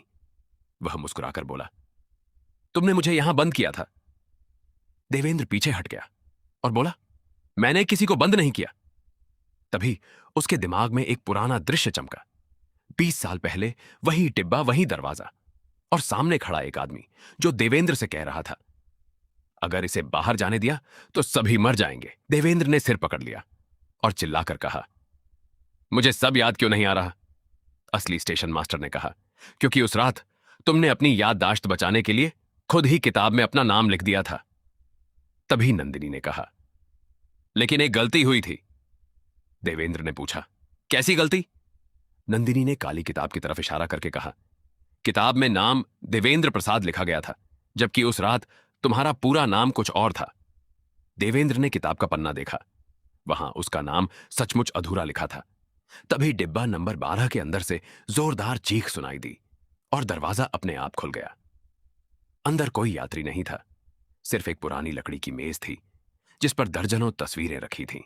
वह मुस्कुराकर बोला, तुमने मुझे यहां बंद किया था। देवेंद्र पीछे हट गया और बोला, मैंने किसी को बंद नहीं किया। तभी उसके दिमाग में एक पुराना दृश्य चमका। 20 साल पहले वही डिब्बा, वही दरवाजा, और सामने खड़ा एक आदमी जो देवेंद्र से कह रहा था, अगर इसे बाहर जाने दिया तो सभी मर जाएंगे। देवेंद्र ने सिर पकड़ लिया और चिल्लाकर कहा, मुझे सब याद क्यों नहीं आ रहा? असली स्टेशन मास्टर ने कहा, क्योंकि उस रात तुमने अपनी याददाश्त बचाने के लिए खुद ही किताब में अपना नाम लिख दिया था। तभी नंदिनी ने कहा, लेकिन एक गलती हुई थी। देवेंद्र ने पूछा, कैसी गलती? नंदिनी ने काली किताब की तरफ इशारा करके कहा, किताब में नाम देवेंद्र प्रसाद लिखा गया था, जबकि उस रात तुम्हारा पूरा नाम कुछ और था। देवेंद्र ने किताब का पन्ना देखा। वहां उसका नाम सचमुच अधूरा लिखा था। तभी डिब्बा नंबर 12 के अंदर से जोरदार चीख सुनाई दी और दरवाजा अपने आप खुल गया। अंदर कोई यात्री नहीं था, सिर्फ एक पुरानी लकड़ी की मेज थी जिस पर दर्जनों तस्वीरें रखी थीं।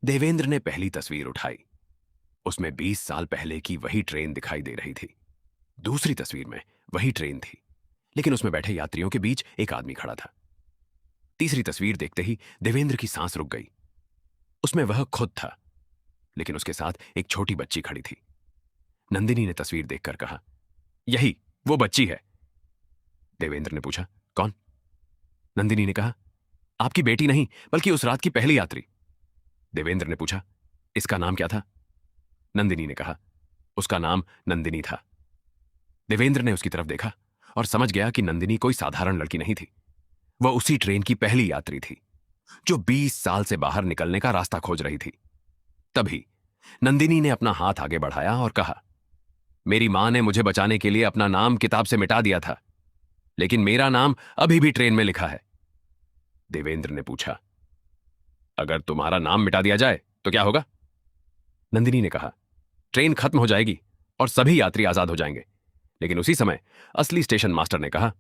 देवेंद्र ने पहली तस्वीर उठाई। उसमें 20 साल पहले की वही ट्रेन दिखाई दे रही थी। दूसरी तस्वीर में वही ट्रेन थी, लेकिन उसमें बैठे यात्रियों के बीच एक आदमी खड़ा था। तीसरी तस्वीर देखते ही देवेंद्र की सांस रुक गई। उसमें वह खुद था, लेकिन उसके साथ एक छोटी बच्ची खड़ी थी। नंदिनी ने तस्वीर देखकर कहा, यही वो बच्ची है। देवेंद्र ने पूछा, कौन? नंदिनी ने कहा, आपकी बेटी नहीं, बल्कि उस रात की पहली यात्री। देवेंद्र ने पूछा, इसका नाम क्या था? नंदिनी ने कहा, उसका नाम नंदिनी था। देवेंद्र ने उसकी तरफ देखा और समझ गया कि नंदिनी कोई साधारण लड़की नहीं थी। वह उसी ट्रेन की पहली यात्री थी जो 20 साल से बाहर निकलने का रास्ता खोज रही थी। तभी नंदिनी ने अपना हाथ आगे बढ़ाया और कहा, मेरी मां ने मुझे बचाने के लिए अपना नाम किताब से मिटा दिया था, लेकिन मेरा नाम अभी भी ट्रेन में लिखा है। देवेंद्र ने पूछा, अगर तुम्हारा नाम मिटा दिया जाए तो क्या होगा? नंदिनी ने कहा, ट्रेन खत्म हो जाएगी और सभी यात्री आजाद हो जाएंगे। लेकिन उसी समय असली स्टेशन मास्टर ने कहा,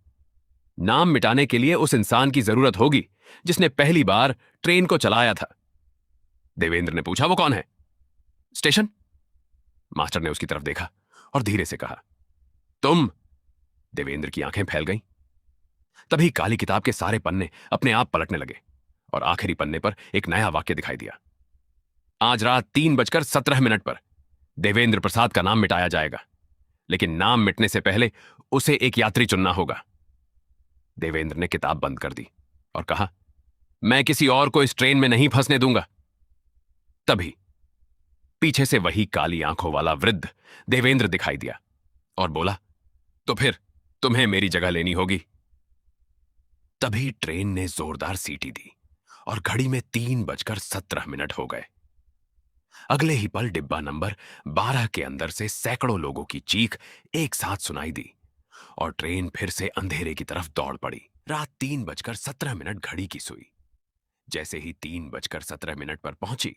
नाम मिटाने के लिए उस इंसान की जरूरत होगी जिसने पहली बार ट्रेन को चलाया था। देवेंद्र ने पूछा, वो कौन है? स्टेशन मास्टर ने उसकी तरफ देखा और धीरे से कहा, तुम। देवेंद्र की आंखें फैल गईं। तभी काली किताब के सारे पन्ने अपने आप पलटने लगे और आखिरी पन्ने पर एक नया वाक्य दिखाई दिया। आज रात 3:17 पर देवेंद्र प्रसाद का नाम मिटाया जाएगा, लेकिन नाम मिटने से पहले उसे एक यात्री चुनना होगा। देवेंद्र ने किताब बंद कर दी और कहा, मैं किसी और को इस ट्रेन में नहीं फंसने दूंगा। तभी पीछे से वही काली आंखों वाला वृद्ध देवेंद्र दिखाई दिया और बोला, तो फिर तुम्हें मेरी जगह लेनी होगी। तभी ट्रेन ने जोरदार सीटी दी और घड़ी में 3:17 हो गए। अगले ही पल डिब्बा नंबर 12 के अंदर से सैकड़ों लोगों की चीख एक साथ सुनाई दी और ट्रेन फिर से अंधेरे की तरफ दौड़ पड़ी। रात 3:17 घड़ी की सुई। जैसे ही 3:17 पर पहुंची,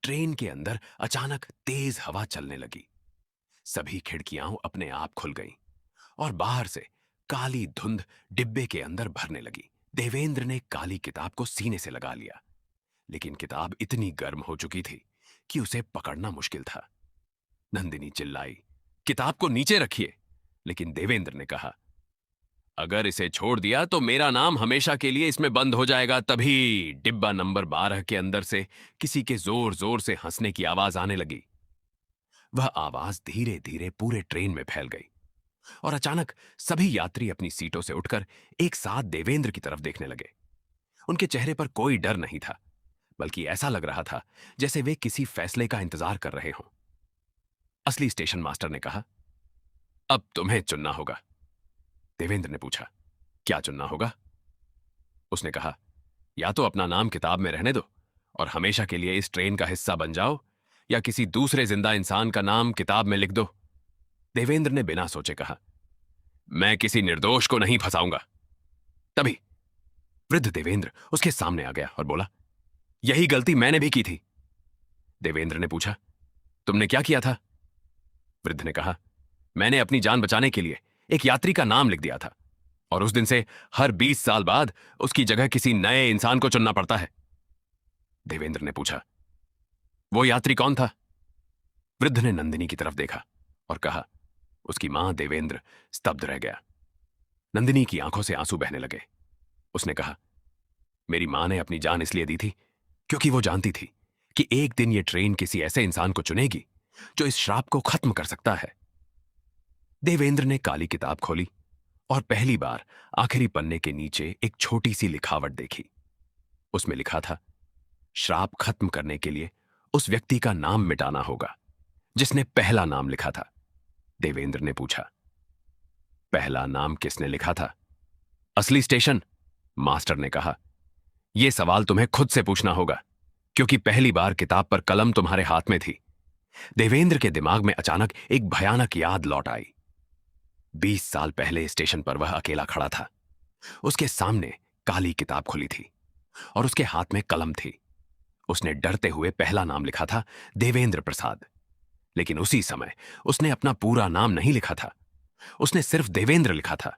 ट्रेन के अंदर अचानक तेज हवा चलने लगी। सभी खिड़कियां अपने आप खुल गईं और बाहर से काली धुंध डिब्बे के अंदर भरने लगी। देवेंद्र ने काली किताब को सीने से लगा लिया, लेकिन किताब इतनी गर्म हो चुकी थी कि उसे पकड़ना मुश्किल था। नंदिनी चिल्लाई, किताब को नीचे रखिए, लेकिन देवेंद्र ने कहा, अगर इसे छोड़ दिया तो मेरा नाम हमेशा के लिए इसमें बंद हो जाएगा। तभी डिब्बा नंबर 12 के अंदर से किसी के जोर जोर से हंसने की आवाज आने लगी। वह आवाज धीरे धीरे पूरे ट्रेन में फैल गई और अचानक सभी यात्री अपनी सीटों से उठकर एक साथ देवेंद्र की तरफ देखने लगे। उनके चेहरे पर कोई डर नहीं था, बल्कि ऐसा लग रहा था जैसे वे किसी फैसले का इंतजार कर रहे हों। असली स्टेशन मास्टर ने कहा, अब तुम्हें चुनना होगा। देवेंद्र ने पूछा, क्या चुनना होगा? उसने कहा, या तो अपना नाम किताब में रहने दो और हमेशा के लिए इस ट्रेन का हिस्सा बन जाओ, या किसी दूसरे जिंदा इंसान का नाम किताब में लिख दो। देवेंद्र ने बिना सोचे कहा, मैं किसी निर्दोष को नहीं फंसाऊंगा। तभी वृद्ध देवेंद्र उसके सामने आ गया और बोला, यही गलती मैंने भी की थी। देवेंद्र ने पूछा, तुमने क्या किया था? वृद्ध ने कहा, मैंने अपनी जान बचाने के लिए एक यात्री का नाम लिख दिया था और उस दिन से हर 20 साल बाद उसकी जगह किसी नए इंसान को चुनना पड़ता है। देवेंद्र ने पूछा, वो यात्री कौन था? वृद्ध ने नंदिनी की तरफ देखा और कहा। उसकी मां देवेंद्र स्तब्ध रह गया। नंदिनी की आंखों से आंसू बहने लगे। उसने कहा, मेरी मां ने अपनी जान इसलिए दी थी क्योंकि वो जानती थी कि एक दिन ये ट्रेन किसी ऐसे इंसान को चुनेगी जो इस श्राप को खत्म कर सकता है। देवेंद्र ने काली किताब खोली और पहली बार आखिरी पन्ने के नीचे एक छोटी सी लिखावट देखी। उसमें लिखा था, श्राप खत्म करने के लिए उस व्यक्ति का नाम मिटाना होगा जिसने पहला नाम लिखा था। देवेंद्र ने पूछा, पहला नाम किसने लिखा था? असली स्टेशन, मास्टर ने कहा। यह सवाल तुम्हें खुद से पूछना होगा, क्योंकि पहली बार किताब पर कलम तुम्हारे हाथ में थी। देवेंद्र के दिमाग में अचानक एक भयानक याद लौट आई। 20 साल पहले स्टेशन पर वह अकेला खड़ा था। उसके सामने काली किताब खुली थी और उसके हाथ में कलम थी। उसने डरते हुए पहला नाम लिखा था, देवेंद्र प्रसाद। लेकिन उसी समय उसने अपना पूरा नाम नहीं लिखा था। उसने सिर्फ देवेंद्र लिखा था,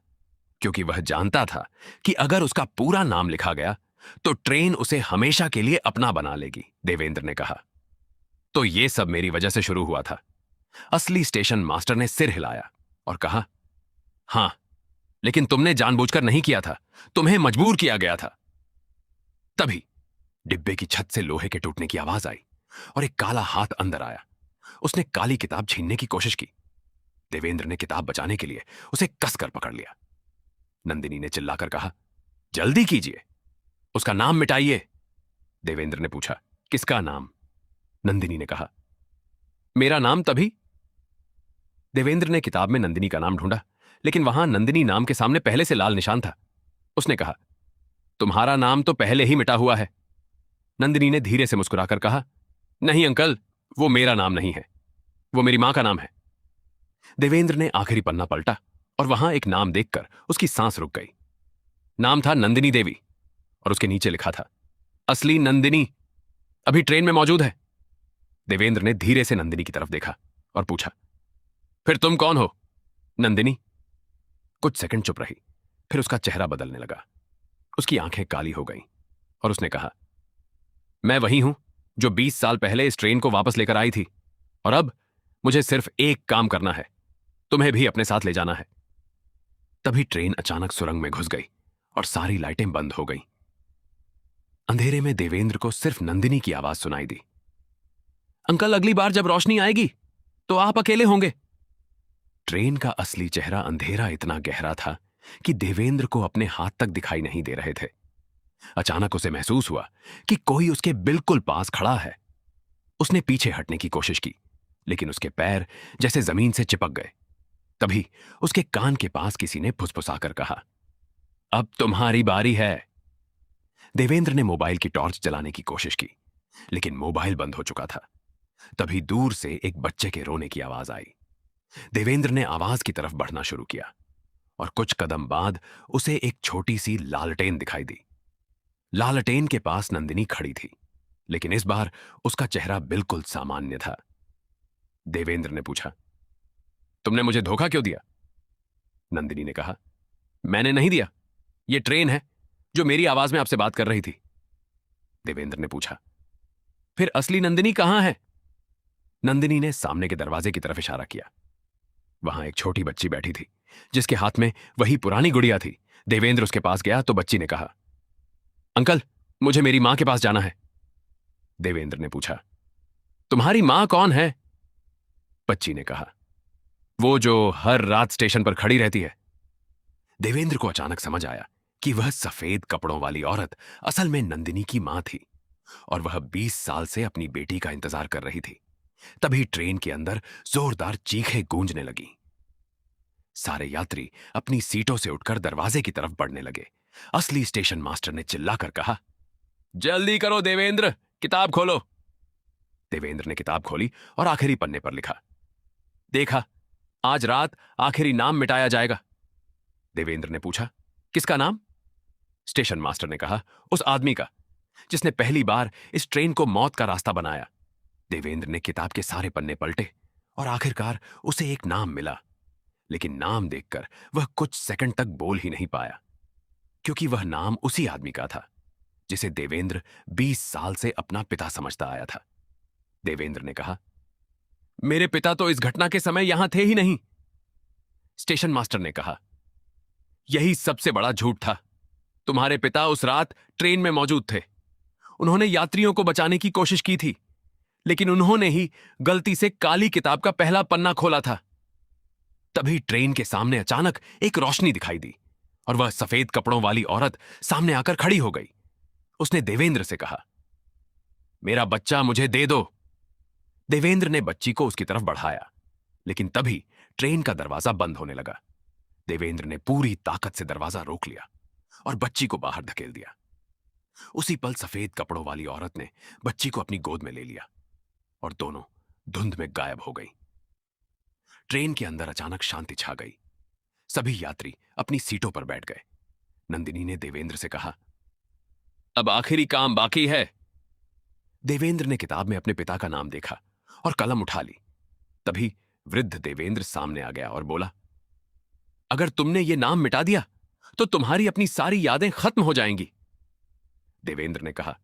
क्योंकि वह जानता था कि अगर उसका पूरा नाम लिखा गया तो ट्रेन उसे हमेशा के लिए अपना बना लेगी। देवेंद्र ने कहा, तो यह सब मेरी वजह से शुरू हुआ था। असली स्टेशन मास्टर ने सिर हिलाया और कहा, हां, लेकिन तुमने जानबूझकर नहीं किया था, तुम्हें मजबूर किया गया था। तभी डिब्बे की छत से लोहे के टूटने की आवाज आई और एक काला हाथ अंदर आया। उसने काली किताब छीनने की कोशिश की। देवेंद्र ने किताब बचाने के लिए उसे कसकर पकड़ लिया। नंदिनी ने चिल्लाकर कहा, जल्दी कीजिए, उसका नाम मिटाइए। देवेंद्र ने पूछा, किसका नाम? नंदिनी ने कहा, मेरा नाम। तभी देवेंद्र ने किताब में नंदिनी का नाम ढूंढा, लेकिन वहां नंदिनी नाम के सामने पहले से लाल निशान था। उसने कहा, तुम्हारा नाम तो पहले ही मिटा हुआ है। नंदिनी ने धीरे से मुस्कुराकर कहा, नहीं अंकल, वो मेरा नाम नहीं है, वो मेरी मां का नाम है। देवेंद्र ने आखिरी पन्ना पलटा और वहां एक नाम देखकर उसकी सांस रुक गई। नाम था नंदिनी देवी और उसके नीचे लिखा था, असली नंदिनी अभी ट्रेन में मौजूद है। देवेंद्र ने धीरे से नंदिनी की तरफ देखा और पूछा, फिर तुम कौन हो? नंदिनी कुछ सेकंड चुप रही, फिर उसका चेहरा बदलने लगा। उसकी आंखें काली हो गईं और उसने कहा, मैं वही हूं जो 20 साल पहले इस ट्रेन को वापस लेकर आई थी, और अब मुझे सिर्फ एक काम करना है, तुम्हें भी अपने साथ ले जाना है। तभी ट्रेन अचानक सुरंग में घुस गई और सारी लाइटें बंद हो गईं। अंधेरे में देवेंद्र को सिर्फ नंदिनी की आवाज सुनाई दी, अंकल, अगली बार जब रोशनी आएगी तो आप अकेले होंगे। ट्रेन का असली चेहरा अंधेरा इतना गहरा था कि देवेंद्र को अपने हाथ तक दिखाई नहीं दे रहे थे। अचानक उसे महसूस हुआ कि कोई उसके बिल्कुल पास खड़ा है। उसने पीछे हटने की कोशिश की, लेकिन उसके पैर जैसे जमीन से चिपक गए। तभी उसके कान के पास किसी ने फुसफुसाकर कहा, अब तुम्हारी बारी है। देवेंद्र ने मोबाइल की टॉर्च जलाने की कोशिश की, लेकिन मोबाइल बंद हो चुका था। तभी दूर से एक बच्चे के रोने की आवाज आई। देवेंद्र ने आवाज की तरफ बढ़ना शुरू किया और कुछ कदम बाद उसे एक छोटी सी लालटेन दिखाई दी। लालटेन के पास नंदिनी खड़ी थी, लेकिन इस बार उसका चेहरा बिल्कुल सामान्य था। देवेंद्र ने पूछा, तुमने मुझे धोखा क्यों दिया? नंदिनी ने कहा, मैंने नहीं दिया, यह ट्रेन है जो मेरी आवाज में आपसे बात कर रही थी। देवेंद्र ने पूछा, फिर असली नंदिनी कहां है? नंदिनी ने सामने के दरवाजे की तरफ इशारा किया। वहां एक छोटी बच्ची बैठी थी, जिसके हाथ में वही पुरानी गुड़िया थी। देवेंद्र उसके पास गया तो बच्ची ने कहा, अंकल, मुझे मेरी मां के पास जाना है। देवेंद्र ने पूछा, तुम्हारी मां कौन है? बच्ची ने कहा, वो जो हर रात स्टेशन पर खड़ी रहती है। देवेंद्र को अचानक समझ आया कि वह सफेद कपड़ों वाली औरत असल में नंदिनी की मां थी और वह 20 साल से अपनी बेटी का इंतजार कर रही थी। तभी ट्रेन के अंदर जोरदार चीखें गूंजने लगी। सारे यात्री अपनी सीटों से उठकर दरवाजे की तरफ बढ़ने लगे। असली स्टेशन मास्टर ने चिल्लाकर कहा, जल्दी करो देवेंद्र, किताब खोलो। देवेंद्र ने किताब खोली और आखिरी पन्ने पर लिखा, देखा, आज रात आखिरी नाम मिटाया जाएगा। देवेंद्र ने पूछा, किसका नाम? स्टेशन मास्टर ने कहा, उस आदमी का जिसने पहली बार इस ट्रेन को मौत का रास्ता बनाया। देवेंद्र ने किताब के सारे पन्ने पलटे और आखिरकार उसे एक नाम मिला, लेकिन नाम देखकर वह कुछ सेकंड तक बोल ही नहीं पाया, क्योंकि वह नाम उसी आदमी का था जिसे देवेंद्र 20 साल से अपना पिता समझता आया था। देवेंद्र ने कहा, मेरे पिता तो इस घटना के समय यहां थे ही नहीं। स्टेशन मास्टर ने कहा, यही सबसे बड़ा झूठ था। तुम्हारे पिता उस रात ट्रेन में मौजूद थे। उन्होंने यात्रियों को बचाने की कोशिश की थी, लेकिन उन्होंने ही गलती से काली किताब का पहला पन्ना खोला था। तभी ट्रेन के सामने अचानक एक रोशनी दिखाई दी और वह सफेद कपड़ों वाली औरत सामने आकर खड़ी हो गई। उसने देवेंद्र से कहा, मेरा बच्चा मुझे दे दो। देवेंद्र ने बच्ची को उसकी तरफ बढ़ाया, लेकिन तभी ट्रेन का दरवाजा बंद होने लगा। देवेंद्र ने पूरी ताकत से दरवाजा रोक लिया और बच्ची को बाहर धकेल दिया। उसी पल सफेद कपड़ों वाली औरत ने बच्ची को अपनी गोद में ले लिया और दोनों धुंध में गायब हो गई। ट्रेन के अंदर अचानक शांति छा गई। सभी यात्री अपनी सीटों पर बैठ गए। नंदिनी ने देवेंद्र से कहा, अब आखिरी काम बाकी है। देवेंद्र ने किताब में अपने पिता का नाम देखा और कलम उठा ली। तभी वृद्ध देवेंद्र सामने आ गया और बोला, अगर तुमने ये नाम मिटा दिया तो तुम्हारी अपनी सारी यादें खत्म हो जाएंगी। देवेंद्र ने कहा,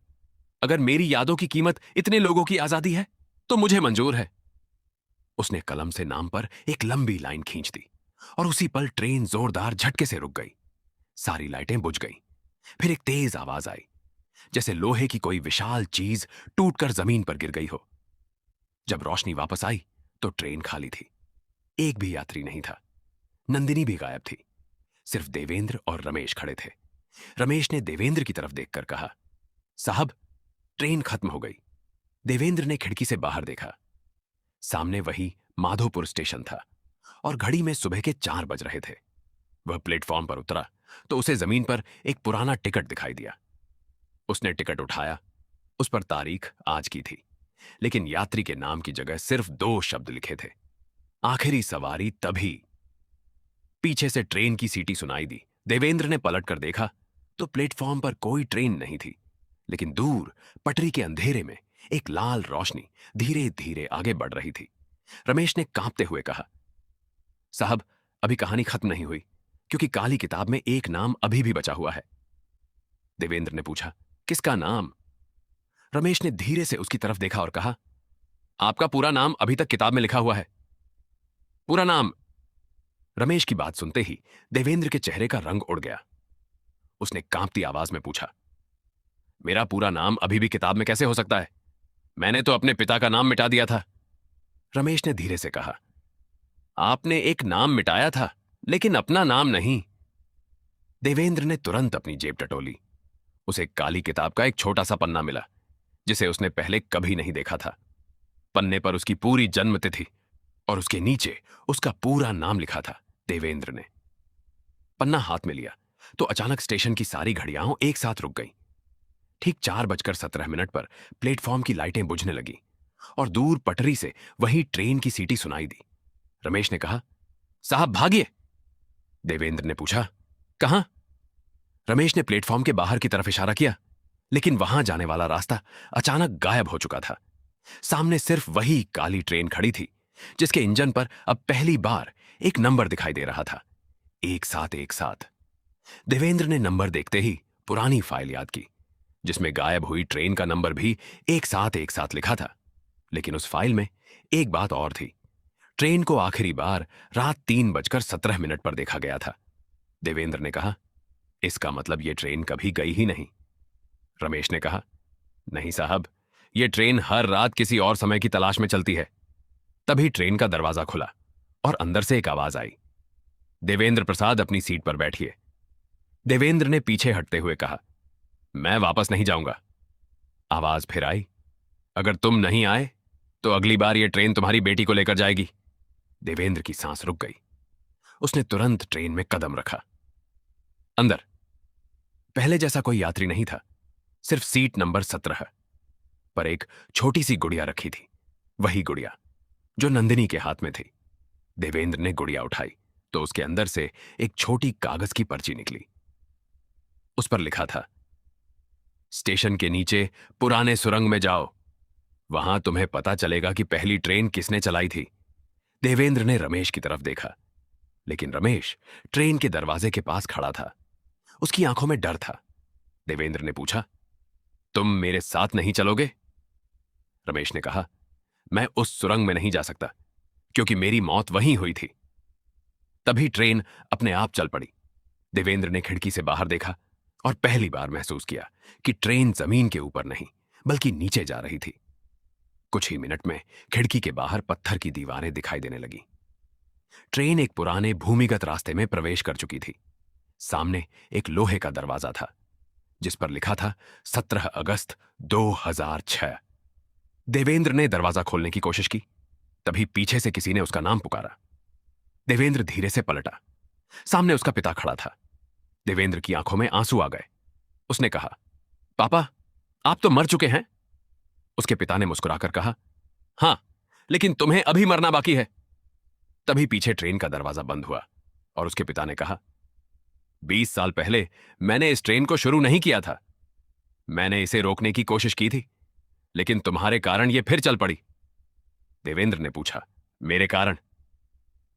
अगर मेरी यादों की कीमत इतने लोगों की आजादी है तो मुझे मंजूर है। उसने कलम से नाम पर एक लंबी लाइन खींच दी और उसी पल ट्रेन जोरदार झटके से रुक गई। सारी लाइटें बुझ गईं। फिर एक तेज आवाज आई, जैसे लोहे की कोई विशाल चीज टूटकर जमीन पर गिर गई हो। जब रोशनी वापस आई तो ट्रेन खाली थी। एक भी यात्री नहीं था। नंदिनी भी गायब थी। सिर्फ देवेंद्र और रमेश खड़े थे। रमेश ने देवेंद्र की तरफ देखकर कहा, साहब, ट्रेन खत्म हो गई। देवेंद्र ने खिड़की से बाहर देखा। सामने वही माधोपुर स्टेशन था और घड़ी में सुबह के 4 बज रहे थे। वह प्लेटफॉर्म पर उतरा तो उसे जमीन पर एक पुराना टिकट दिखाई दिया। उसने टिकट उठाया। उस पर तारीख आज की थी, लेकिन यात्री के नाम की जगह सिर्फ 2 शब्द लिखे थे, आखिरी सवारी तभी। पीछे से ट्रेन की सीटी सुनाई दी। देवेंद्र ने पलटकर देखा तो प्लेटफॉर्म पर कोई ट्रेन नहीं थी, लेकिन दूर पटरी के अंधेरे में एक लाल रोशनी धीरे धीरे आगे बढ़ रही थी। रमेश ने कांपते हुए कहा, साहब, अभी कहानी खत्म नहीं हुई, क्योंकि काली किताब में एक नाम अभी भी बचा हुआ है। देवेंद्र ने पूछा, किसका नाम? रमेश ने धीरे से उसकी तरफ देखा और कहा, आपका पूरा नाम अभी तक किताब में लिखा हुआ है। पूरा नाम? रमेश की बात सुनते ही देवेंद्र के चेहरे का रंग उड़ गया। उसने कांपती आवाज में पूछा, मेरा पूरा नाम अभी भी किताब में कैसे हो सकता है? मैंने तो अपने पिता का नाम मिटा दिया था। रमेश ने धीरे से कहा, आपने एक नाम मिटाया था, लेकिन अपना नाम नहीं। देवेंद्र ने तुरंत अपनी जेब टटोली। उसे काली किताब का एक छोटा सा पन्ना मिला, जिसे उसने पहले कभी नहीं देखा था। पन्ने पर उसकी पूरी जन्म तिथि और उसके नीचे उसका पूरा नाम लिखा था, देवेंद्र ने। पन्ना हाथ में लिया तो अचानक स्टेशन की सारी घड़ियां एक साथ रुक गईं। ठीक 4:17 पर प्लेटफॉर्म की लाइटें बुझने लगी और दूर पटरी से वही ट्रेन की सीटी सुनाई दी। रमेश ने कहा, साहब भागिए। देवेंद्र ने पूछा, कहां? रमेश ने प्लेटफॉर्म के बाहर की तरफ इशारा किया, लेकिन वहां जाने वाला रास्ता अचानक गायब हो चुका था। सामने सिर्फ वही काली ट्रेन खड़ी थी, जिसके इंजन पर अब पहली बार एक नंबर दिखाई दे रहा था, 1717। देवेंद्र ने नंबर देखते ही पुरानी फाइल याद की, जिसमें गायब हुई ट्रेन का नंबर भी 1717 लिखा था। लेकिन उस फाइल में एक बात और थी। ट्रेन को आखिरी बार रात 3:17 पर देखा गया था। देवेंद्र ने कहा, इसका मतलब यह ट्रेन कभी गई ही नहीं। रमेश ने कहा, नहीं साहब, यह ट्रेन हर रात किसी और समय की तलाश में चलती है। तभी ट्रेन का दरवाजा खुला और अंदर से एक आवाज आई, देवेंद्र प्रसाद, अपनी सीट पर बैठिए। देवेंद्र ने पीछे हटते हुए कहा, मैं वापस नहीं जाऊंगा। आवाज फिर आई, अगर तुम नहीं आए तो अगली बार यह ट्रेन तुम्हारी बेटी को लेकर जाएगी। देवेंद्र की सांस रुक गई। उसने तुरंत ट्रेन में कदम रखा। अंदर पहले जैसा कोई यात्री नहीं था, सिर्फ सीट नंबर 17 पर एक छोटी सी गुड़िया रखी थी, वही गुड़िया जो नंदिनी के हाथ में थी। देवेंद्र ने गुड़िया उठाई तो उसके अंदर से एक छोटी कागज की पर्ची निकली। उस पर लिखा था, स्टेशन के नीचे पुराने सुरंग में जाओ, वहां तुम्हें पता चलेगा कि पहली ट्रेन किसने चलाई थी। देवेंद्र ने रमेश की तरफ देखा, लेकिन रमेश ट्रेन के दरवाजे के पास खड़ा था। उसकी आंखों में डर था। देवेंद्र ने पूछा, तुम मेरे साथ नहीं चलोगे? रमेश ने कहा, मैं उस सुरंग में नहीं जा सकता, क्योंकि मेरी मौत वहीं हुई थी। तभी ट्रेन अपने आप चल पड़ी। देवेंद्र ने खिड़की से बाहर देखा और पहली बार महसूस किया कि ट्रेन जमीन के ऊपर नहीं बल्कि नीचे जा रही थी। कुछ ही मिनट में खिड़की के बाहर पत्थर की दीवारें दिखाई देने लगी। ट्रेन एक पुराने भूमिगत रास्ते में प्रवेश कर चुकी थी। सामने एक लोहे का दरवाजा था, जिस पर लिखा था 17 अगस्त 2006। देवेंद्र ने दरवाजा खोलने की कोशिश की। तभी पीछे से किसी ने उसका नाम पुकारा। देवेंद्र धीरे से पलटा सामने उसका पिता खड़ा था। देवेंद्र की आंखों में आंसू आ गए। उसने कहा, पापा, आप तो मर चुके हैं। उसके पिता ने मुस्कुराकर कहा, हां, लेकिन तुम्हें अभी मरना बाकी है। तभी पीछे ट्रेन का दरवाजा बंद हुआ और उसके पिता ने कहा, 20 साल पहले मैंने इस ट्रेन को शुरू नहीं किया था। मैंने इसे रोकने की कोशिश की थी, लेकिन तुम्हारे कारण यह फिर चल पड़ी। देवेंद्र ने पूछा, मेरे कारण?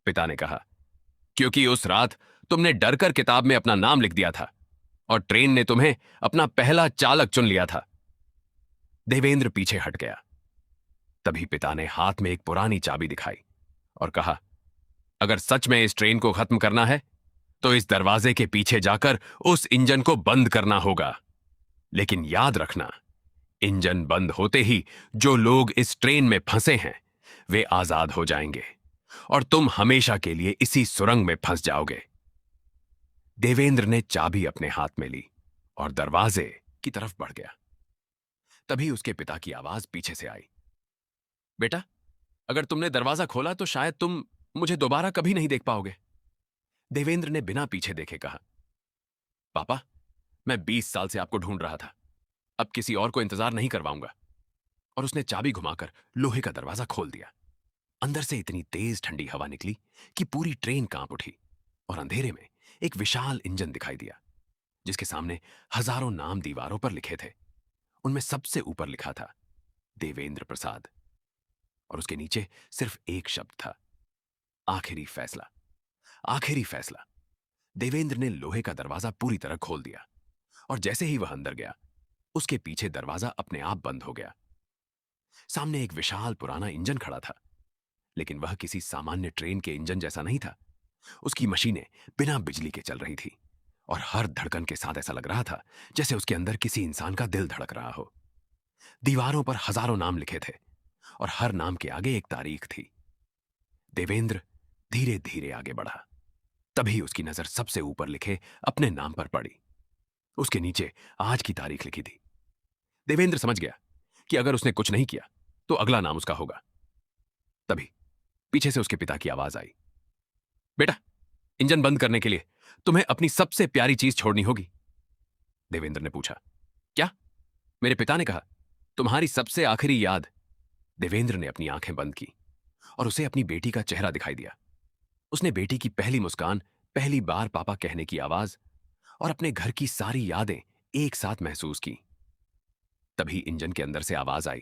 पिता ने कहा, क्योंकि उस रात तुमने डरकर किताब में अपना नाम लिख दिया था और ट्रेन ने तुम्हें अपना पहला चालक चुन लिया था। देवेंद्र पीछे हट गया। तभी पिता ने हाथ में एक पुरानी चाबी दिखाई और कहा, अगर सच में इस ट्रेन को खत्म करना है तो इस दरवाजे के पीछे जाकर उस इंजन को बंद करना होगा। लेकिन याद रखना, इंजन बंद होते ही जो लोग इस ट्रेन में फंसे हैं वे आजाद हो जाएंगे और तुम हमेशा के लिए इसी सुरंग में फंस जाओगे। देवेंद्र ने चाबी अपने हाथ में ली और दरवाजे की तरफ बढ़ गया। तभी उसके पिता की आवाज पीछे से आई, बेटा, अगर तुमने दरवाजा खोला तो शायद तुम मुझे दोबारा कभी नहीं देख पाओगे। देवेंद्र ने बिना पीछे देखे कहा, पापा, मैं 20 साल से आपको ढूंढ रहा था। अब किसी और को इंतजार नहीं करवाऊंगा। और उसने चाबी घुमाकर लोहे का दरवाजा खोल दिया। अंदर से इतनी तेज ठंडी हवा निकली कि पूरी ट्रेन कांप उठी और अंधेरे में एक विशाल इंजन दिखाई दिया, जिसके सामने हजारों नाम दीवारों पर लिखे थे। उनमें सबसे ऊपर लिखा था, देवेंद्र प्रसाद, और उसके नीचे सिर्फ एक शब्द था, आखिरी फैसला। आखिरी फैसला। देवेंद्र ने लोहे का दरवाजा पूरी तरह खोल दिया और जैसे ही वह अंदर गया, उसके पीछे दरवाजा अपने आप बंद हो गया। सामने एक विशाल पुराना इंजन खड़ा था, लेकिन वह किसी सामान्य ट्रेन के इंजन जैसा नहीं था। उसकी मशीनें बिना बिजली के चल रही थी और हर धड़कन के साथ ऐसा लग रहा था जैसे उसके अंदर किसी इंसान का दिल धड़क रहा हो। दीवारों पर हजारों नाम लिखे थे और हर नाम के आगे एक तारीख थी। देवेंद्र धीरे धीरे आगे बढ़ा। तभी उसकी नजर सबसे ऊपर लिखे अपने नाम पर पड़ी। उसके नीचे आज की तारीख लिखी थी। देवेंद्र समझ गया कि अगर उसने कुछ नहीं किया तो अगला नाम उसका होगा। तभी पीछे से उसके पिता की आवाज आई, बेटा, इंजन बंद करने के लिए तुम्हें अपनी सबसे प्यारी चीज छोड़नी होगी। देवेंद्र ने पूछा, क्या? मेरे पिता ने कहा, तुम्हारी सबसे आखिरी याद। देवेंद्र ने अपनी आंखें बंद की और उसे अपनी बेटी का चेहरा दिखाई दिया। उसने बेटी की पहली मुस्कान, पहली बार पापा कहने की आवाज और अपने घर की सारी यादें एक साथ महसूस की। तभी इंजन के अंदर से आवाज आई,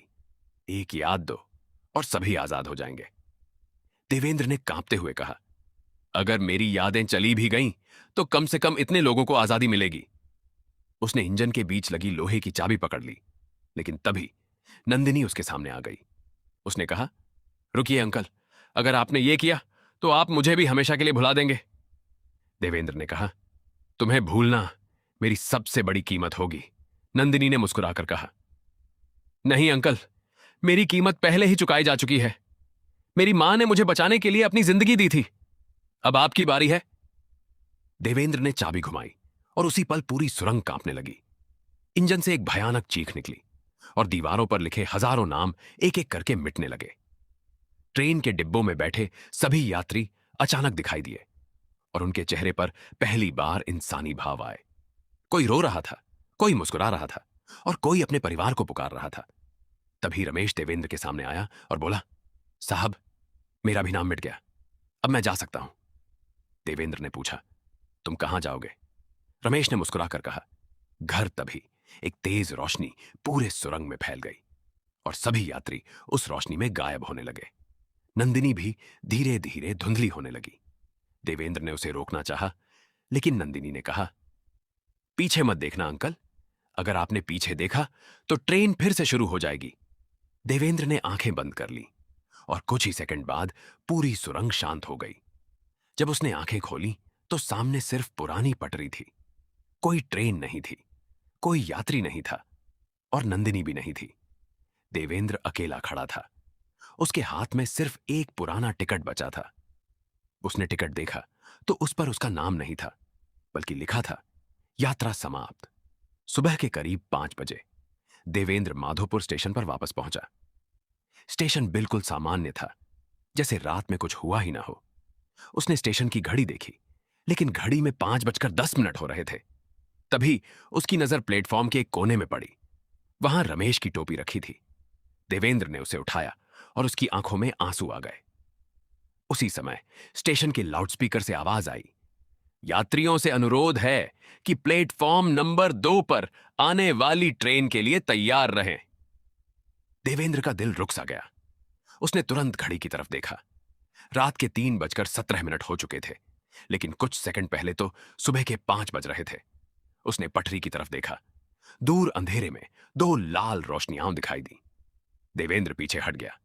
एक याद दो और सभी आजाद हो जाएंगे। देवेंद्र ने कांपते हुए कहा, अगर मेरी यादें चली भी गईं तो कम से कम इतने लोगों को आजादी मिलेगी। उसने इंजन के बीच लगी लोहे की चाबी पकड़ ली, लेकिन तभी नंदिनी उसके सामने आ गई। उसने कहा, रुकिए अंकल, अगर आपने ये किया तो आप मुझे भी हमेशा के लिए भुला देंगे। देवेंद्र ने कहा, तुम्हें भूलना मेरी सबसे बड़ी कीमत होगी। नंदिनी ने मुस्कुराकर कहा, नहीं अंकल, मेरी कीमत पहले ही चुकाई जा चुकी है। मेरी मां ने मुझे बचाने के लिए अपनी जिंदगी दी थी। अब आपकी बारी है। देवेंद्र ने चाबी घुमाई और उसी पल पूरी सुरंग कांपने लगी। इंजन से एक भयानक चीख निकली और दीवारों पर लिखे हजारों नाम एक एक करके मिटने लगे। ट्रेन के डिब्बों में बैठे सभी यात्री अचानक दिखाई दिए और उनके चेहरे पर पहली बार इंसानी भाव आए। कोई रो रहा था, कोई मुस्कुरा रहा था और कोई अपने परिवार को पुकार रहा था। तभी रमेश देवेंद्र के सामने आया और बोला, साहब, मेरा भी नाम मिट गया, अब मैं जा सकता हूं। देवेंद्र ने पूछा, तुम कहां जाओगे? रमेश ने मुस्कुराकर कहा, घर। तभी एक तेज रोशनी पूरे सुरंग में फैल गई और सभी यात्री उस रोशनी में गायब होने लगे। नंदिनी भी धीरे धीरे धुंधली होने लगी। देवेंद्र ने उसे रोकना चाहा, लेकिन नंदिनी ने कहा, पीछे मत देखना अंकल, अगर आपने पीछे देखा तो ट्रेन फिर से शुरू हो जाएगी। देवेंद्र ने आंखें बंद कर ली और कुछ ही सेकंड बाद पूरी सुरंग शांत हो गई। जब उसने आंखें खोली तो सामने सिर्फ पुरानी पटरी थी। कोई ट्रेन नहीं थी, कोई यात्री नहीं था और नंदिनी भी नहीं थी। देवेंद्र अकेला खड़ा था। उसके हाथ में सिर्फ एक पुराना टिकट बचा था। उसने टिकट देखा तो उस पर उसका नाम नहीं था, बल्कि लिखा था, यात्रा समाप्त। सुबह के करीब 5 बजे देवेंद्र माधोपुर स्टेशन पर वापस पहुंचा। स्टेशन बिल्कुल सामान्य था, जैसे रात में कुछ हुआ ही ना हो। उसने स्टेशन की घड़ी देखी, लेकिन घड़ी में 5:10 हो रहे थे। तभी उसकी नजर प्लेटफॉर्म के एक कोने में पड़ी। वहां रमेश की टोपी रखी थी। देवेंद्र ने उसे उठाया और उसकी आंखों में आंसू आ गए। उसी समय स्टेशन के लाउडस्पीकर से आवाज आई, यात्रियों से अनुरोध है कि प्लेटफॉर्म नंबर 2 पर आने वाली ट्रेन के लिए तैयार रहें। देवेंद्र का दिल रुक सा गया। उसने तुरंत घड़ी की तरफ देखा। रात के 3:17 हो चुके थे, लेकिन कुछ सेकंड पहले तो सुबह के 5 बज रहे थे। उसने पटरी की तरफ देखा। दूर अंधेरे में 2 लाल रोशनियां दिखाई दी। देवेंद्र पीछे हट गया।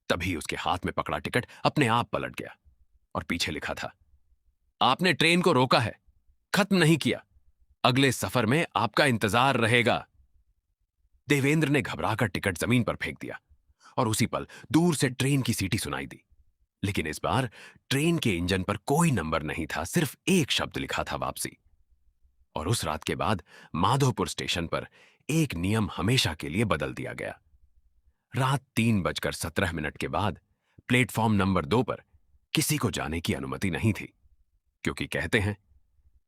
तभी उसके हाथ में पकड़ा टिकट अपने आप पलट गया और पीछे लिखा था, आपने ट्रेन को रोका है, खत्म नहीं किया। अगले सफर में आपका इंतजार रहेगा। देवेंद्र ने घबराकर टिकट जमीन पर फेंक दिया और उसी पल दूर से ट्रेन की सीटी सुनाई दी। लेकिन इस बार ट्रेन के इंजन पर कोई नंबर नहीं था, सिर्फ एक शब्द लिखा था, वापसी। और उस रात के बाद माधोपुर स्टेशन पर एक नियम हमेशा के लिए बदल दिया गया। रात 3:17 के बाद प्लेटफॉर्म नंबर 2 पर किसी को जाने की अनुमति नहीं थी, क्योंकि कहते हैं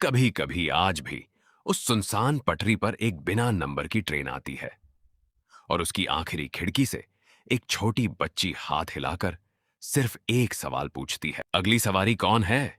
कभी कभी आज भी उस सुनसान पटरी पर एक बिना नंबर की ट्रेन आती है और उसकी आखिरी खिड़की से एक छोटी बच्ची हाथ हिलाकर सिर्फ एक सवाल पूछती है, अगली सवारी कौन है?